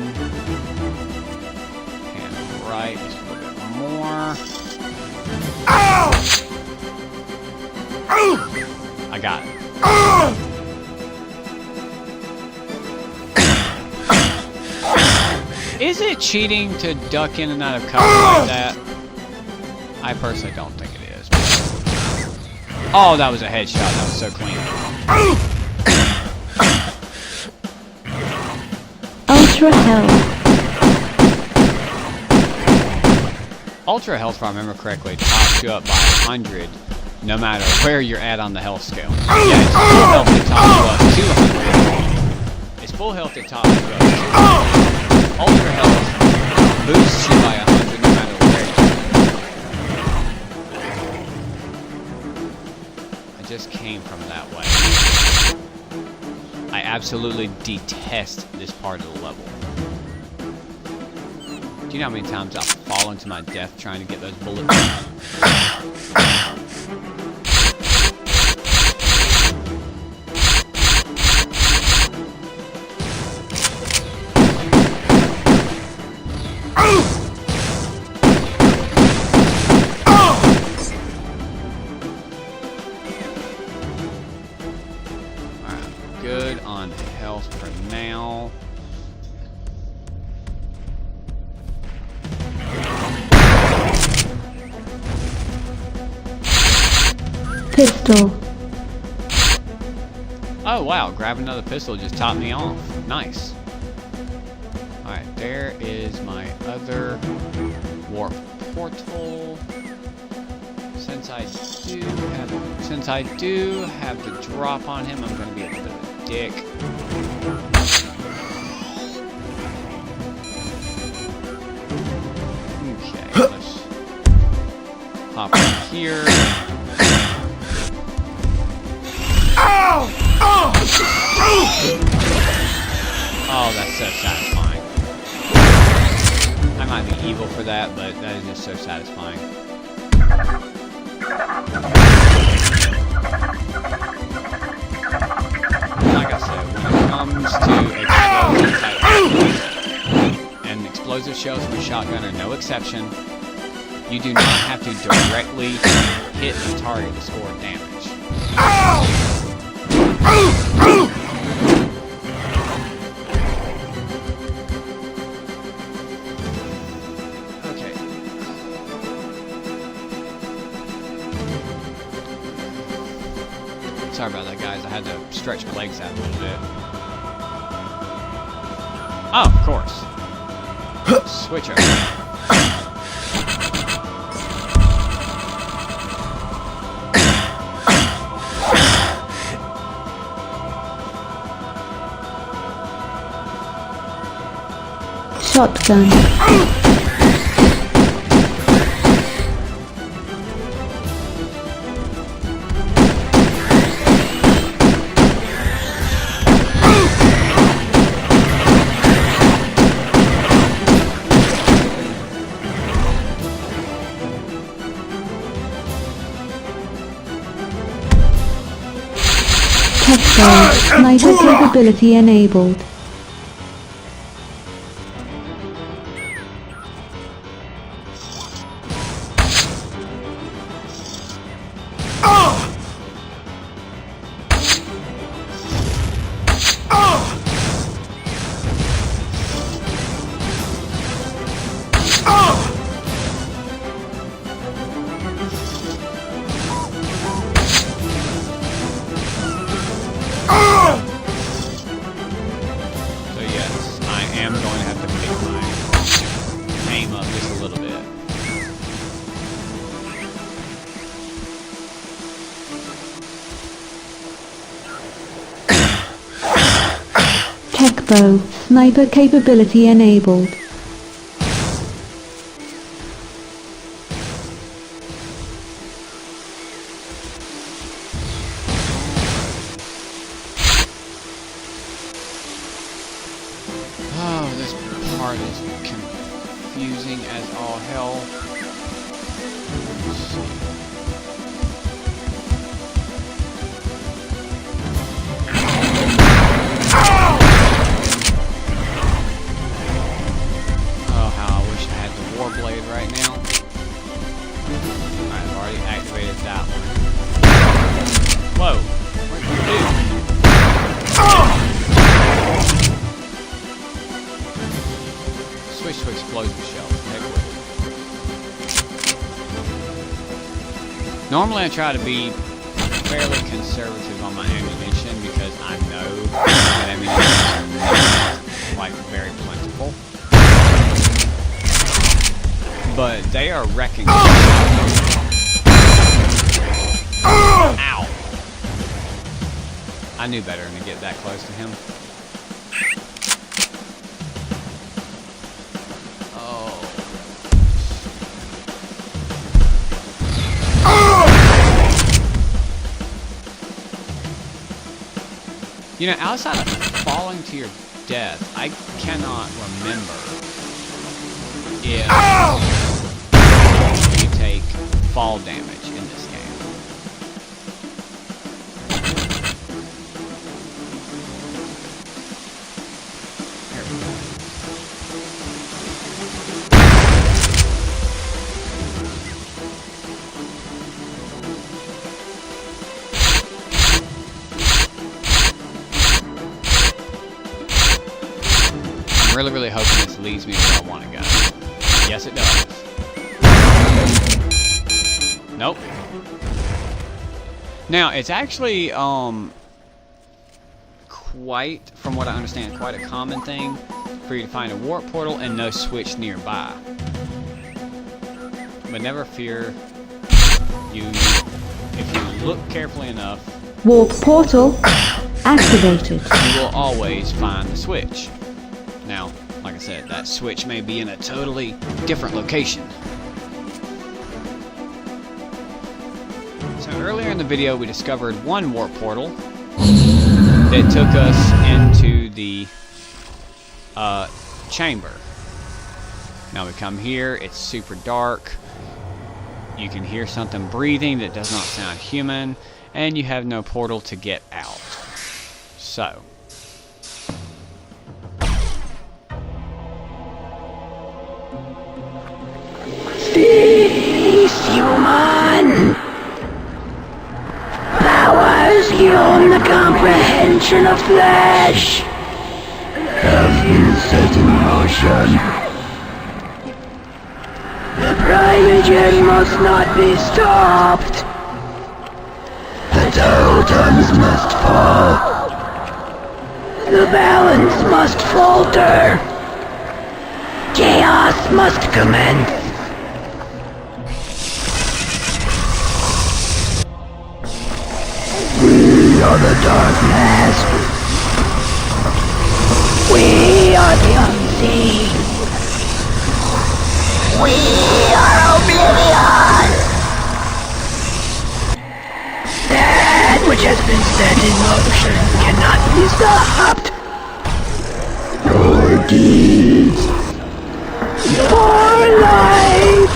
A: And right just a little bit more. I got it. Is it cheating to duck in and out of cover like that? I personally don't think it is. Oh, that was a headshot. That was so clean.
C: Ultra health.
A: Ultra health, if I remember correctly, tops you up by 100 no matter where you're at on the health scale. Yeah, it's full health that tops you up 200. It's full health that tops you up 200. Ultra health boosts you by 100 no matter where you are. I just came from that way. I absolutely detest this part of the level. Do you know how many times I've fallen to my death trying to get those bullets? Good on health for now.
C: Pistol.
A: Oh wow, grab another pistol just topped me off. Nice. Alright, there is my other warp portal. Since I do have the drop on him, I'm gonna be a bit of a dick. Okay, let's hop in here. Oh, that's so satisfying. I might be evil for that, but that is just so satisfying. Like I said, when it comes to explosive type weapons, and explosive shells from a shotgun are no exception, you do not have to directly hit the target to score damage. Okay. Sorry about that, guys. I had to stretch my legs out a little bit. Oh, of course. Switch over.
C: Shotgun. Sniper capability enabled. crossbow, sniper capability enabled.
A: Oh, this part is confusing as all hell. Let's see. Oh, how I wish I had the Warblade right now. Alright, I've already activated that one. Whoa! What did you do? Switch to explosive shell. Heck with it. Normally I try to be fairly conservative on my ammunition because I know that ammunition is like very plentiful. But they are wrecking. Ow! I knew better than to get that close to him. You know, outside of falling to your death, I cannot remember if you take fall damage in this game. There we go. I'm really hoping this leads me where I want to go. Yes, it does. Nope. Now, it's actually, quite, from what I understand, quite a common thing for you to find a warp portal and no switch nearby. But never fear, if you look carefully enough,
C: Warp portal activated.
A: you will always find the switch. Now, like I said, that switch may be in a totally different location. So earlier in the video, we discovered one warp portal that took us into the chamber. Now we come here, it's super dark. You can hear something breathing that does not sound human, and you have no portal to get out. So,
D: Cease, human! Powers beyond the comprehension of flesh have been set in motion. The primogen must not be stopped. The totems must fall. The balance must falter. Chaos must commence. We are the darkness. We are the unseen. We are oblivion. That which has been set in motion cannot be stopped. Your deeds, your life,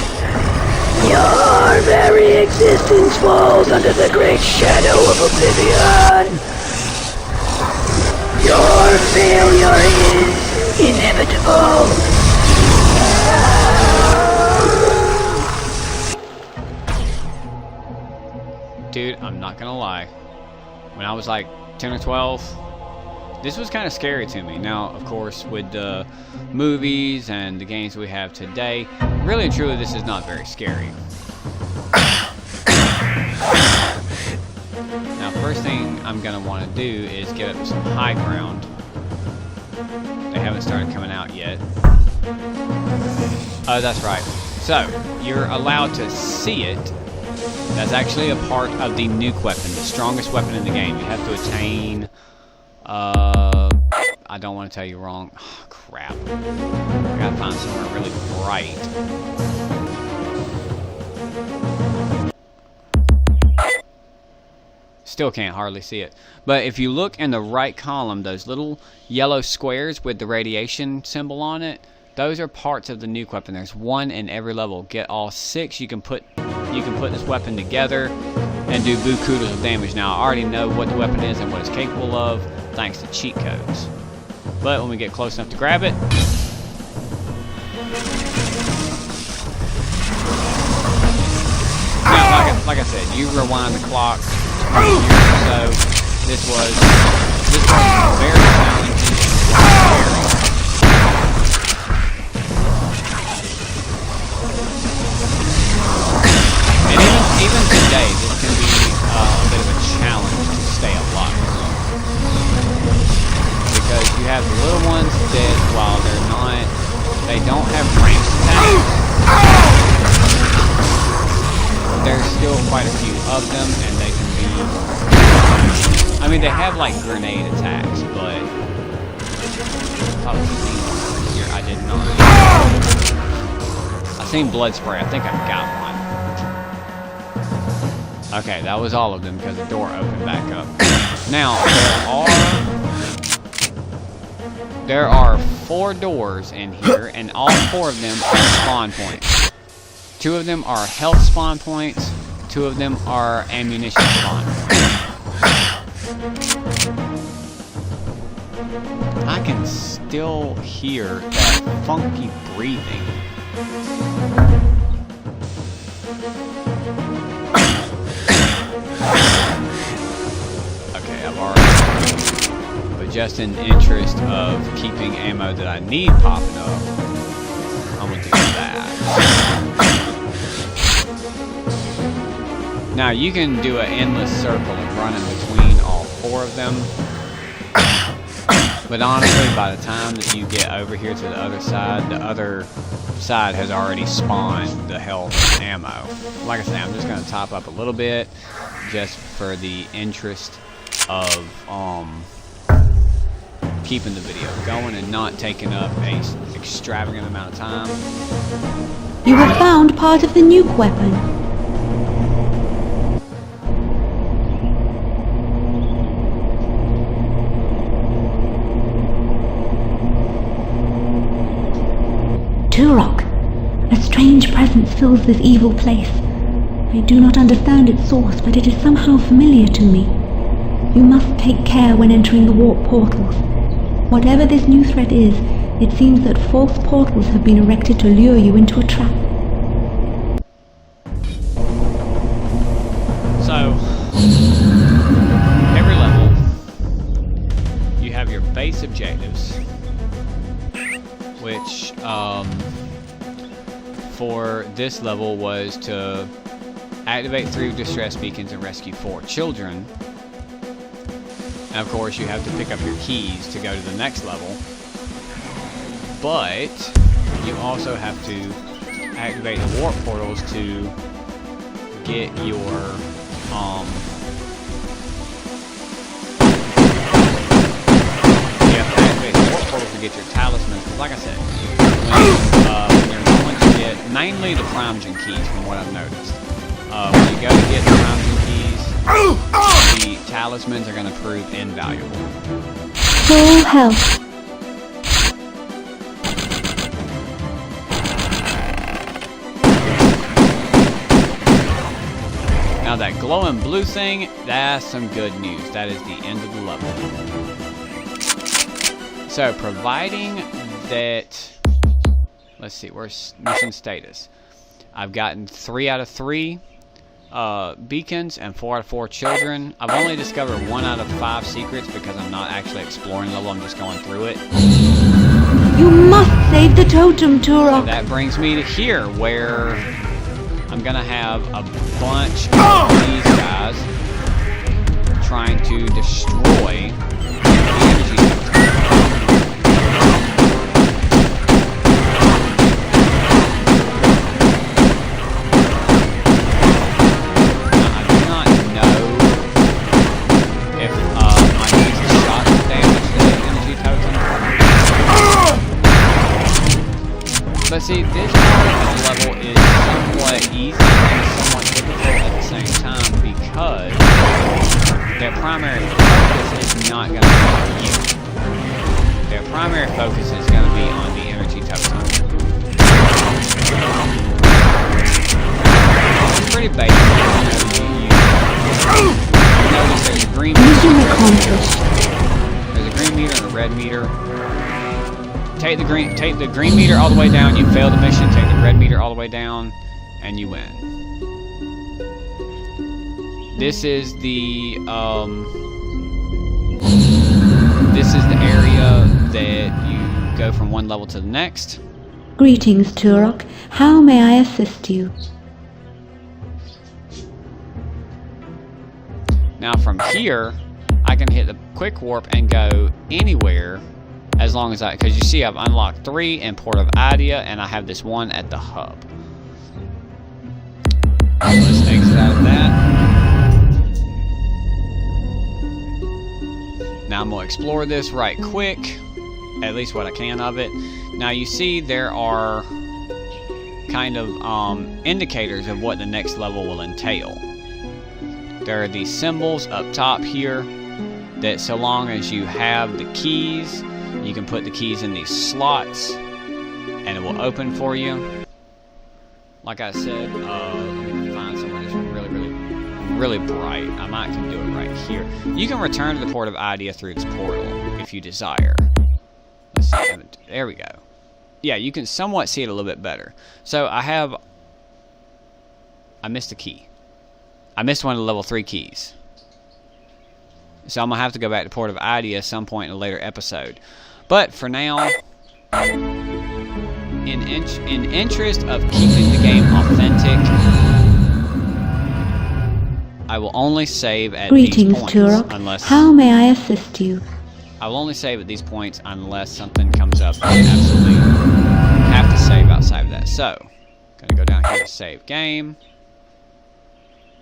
D: your very existence falls under the great shadow of oblivion. Your failure is inevitable.
A: dude, I'm not gonna lie. When I was like 10 or 12, this was kind of scary to me. Now, of course, with the movies and the games we have today, really and truly, this is not very scary. Now, first thing I'm gonna want to do is get up to some high ground. They haven't started coming out yet. Oh, that's right. So, you're allowed to see it. That's actually a part of the nuke weapon, the strongest weapon in the game. You have to attain, I I don't want to tell you wrong. Oh, crap. I gotta find somewhere really bright. Still can't hardly see it. But if you look in the right column, those little yellow squares with the radiation symbol on it, those are parts of the nuke weapon. There's one in every level. Get all 6. You can put this weapon together and do buku of damage. Now I already know what the weapon is and what it's capable of, thanks to cheat codes. But when we get close enough to grab it, now, like I said, you rewind the clock. So this was very challenging. And even today, this can be a bit of a challenge to stay alive. Because you have the little ones that, while they don't have range attacks, there's still quite a few of them, and they can be, I mean, they have like grenade attacks, but I thought I seen one over here. I did not. I seen blood spray. I think I've got one. Okay, that was all of them because the door opened back up. Now there are 4 doors in here, and all 4 of them are spawn points. 2 of them are health spawn points. 2 of them are ammunition spawn points. I can still hear that funky breathing. Okay, I've already. But just in the interest of keeping ammo that I need popping up, I'm gonna do that. Now you can do an endless circle and run in between all 4 of them. But honestly, by the time that you get over here to the other side has already spawned the health and ammo. Like I say, I'm just going to top up a little bit just for the interest of keeping the video going and not taking up an extravagant amount of time.
C: You have found part of the nuke weapon. Turok, a strange presence fills this evil place. I do not understand its source, but it is somehow familiar to me. You must take care when entering the warp portals. Whatever this new threat is, it seems that false portals have been erected to lure you into a trap.
A: So, every level, you have your base objectives, which for this level was to activate 3 distress beacons and rescue 4 children. And of course you have to pick up your keys to go to the next level. But you also have to activate the warp portals to get your to get your talismans. Because like I said, when you're going to get mainly the Primogen keys from what I've noticed. When you go to get the Primogen keys, the talismans are going to prove invaluable.
C: Full health.
A: Now that glowing blue thing, that's some good news. That is the end of the level. So, providing that, let's see, where's mission status? I've gotten 3 out of 3 beacons and 4 out of 4 children. I've only discovered 1 out of 5 secrets because I'm not actually exploring the level, I'm just going through it.
C: You must save the totem, Turok.
A: So that brings me to here, where I'm gonna have a bunch of these guys trying to destroy the energy systems. see, this part of the level is somewhat easy and somewhat difficult at the same time because their primary focus is not going to be on you. Their primary focus is going to be on the energy totem. It's pretty basic. You notice there's a green meter. There's a green meter and a red meter. Take the green meter all the way down, you fail the mission. Take the red meter all the way down, and you win. This is the area that you go from one level to the next.
C: Greetings, Turok. How may I assist you?
A: Now from here, I can hit the quick warp and go anywhere. As long as because you see I've unlocked 3 in Port of Idea, and I have this one at the hub. Let's exit out of that. Now I'm going to explore this right quick, at least what I can of it. Now you see there are kind of indicators of what the next level will entail. There are these symbols up top here that so long as you have the keys, you can put the keys in these slots and it will open for you. Like I said, let me find somewhere that's really bright. I might can do it right here. You can return to the Port of Idea through its portal if you desire. Let's see. There we go. Yeah, you can somewhat see it a little bit better. So I missed a key. I missed one of the level 3 keys. So I'm going to have to go back to Port of Idea at some point in a later episode. But for now, in interest of keeping the game authentic, I will only save at these points.
C: Turok.
A: Unless,
C: how may I assist you?
A: I will only save at these points unless something comes up that I absolutely have to save outside of that. So, going to go down here to save game.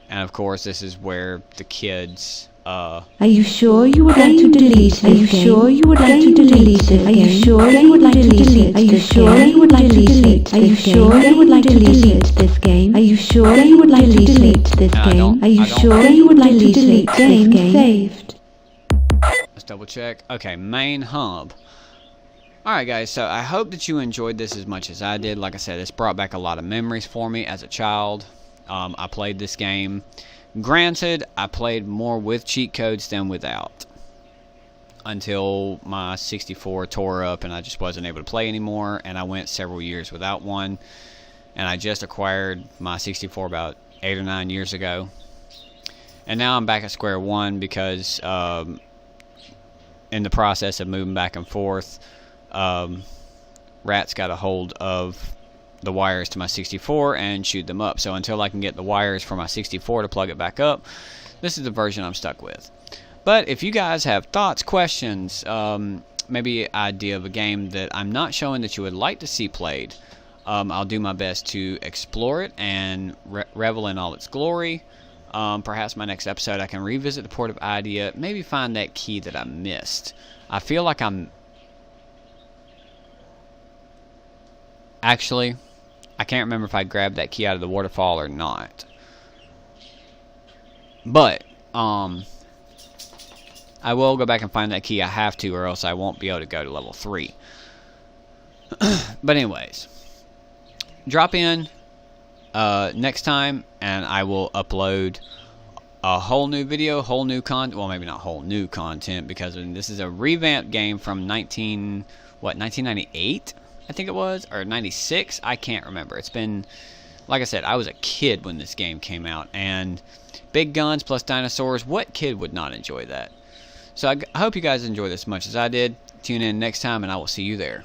A: And of course, this is where the kids...
C: Are you sure you would like to delete this game? Are you sure you would like to delete this game? Are you sure you would like to delete? Are you sure you would like to delete? Are you sure you would like to delete this game? Are you sure you would like to delete this game? Are you sure you would like to delete this game? Saved.
A: Let's double check. Okay, main hub. Alright guys, so I hope that you enjoyed this as much as I did. Like I said, this brought back a lot of memories for me as a child. I played this game. Granted, I played more with cheat codes than without. Until my 64 tore up and I just wasn't able to play anymore. And I went several years without one. And I just acquired my 64 about 8 or 9 years ago. And now I'm back at square one because in the process of moving back and forth, rats got a hold of the wires to my 64 and shoot them up. So until I can get the wires for my 64 to plug it back up, this is the version I'm stuck with. But if you guys have thoughts, questions, maybe an idea of a game that I'm not showing that you would like to see played, I'll do my best to explore it and revel in all its glory. Perhaps my next episode I can revisit the Port of Idea, maybe find that key that I missed. I feel like actually, I can't remember if I grabbed that key out of the waterfall or not. But, I will go back and find that key. I have to, or else I won't be able to go to level 3. But anyways, drop in next time, and I will upload a whole new video, whole new content. Well, maybe not whole new content, because this is a revamped game from 1998? I think it was, or 96, I can't remember. It's been, like I said, I was a kid when this game came out, and big guns plus dinosaurs, what kid would not enjoy that? So I hope you guys enjoy this as much as I did. Tune in next time, and I will see you there.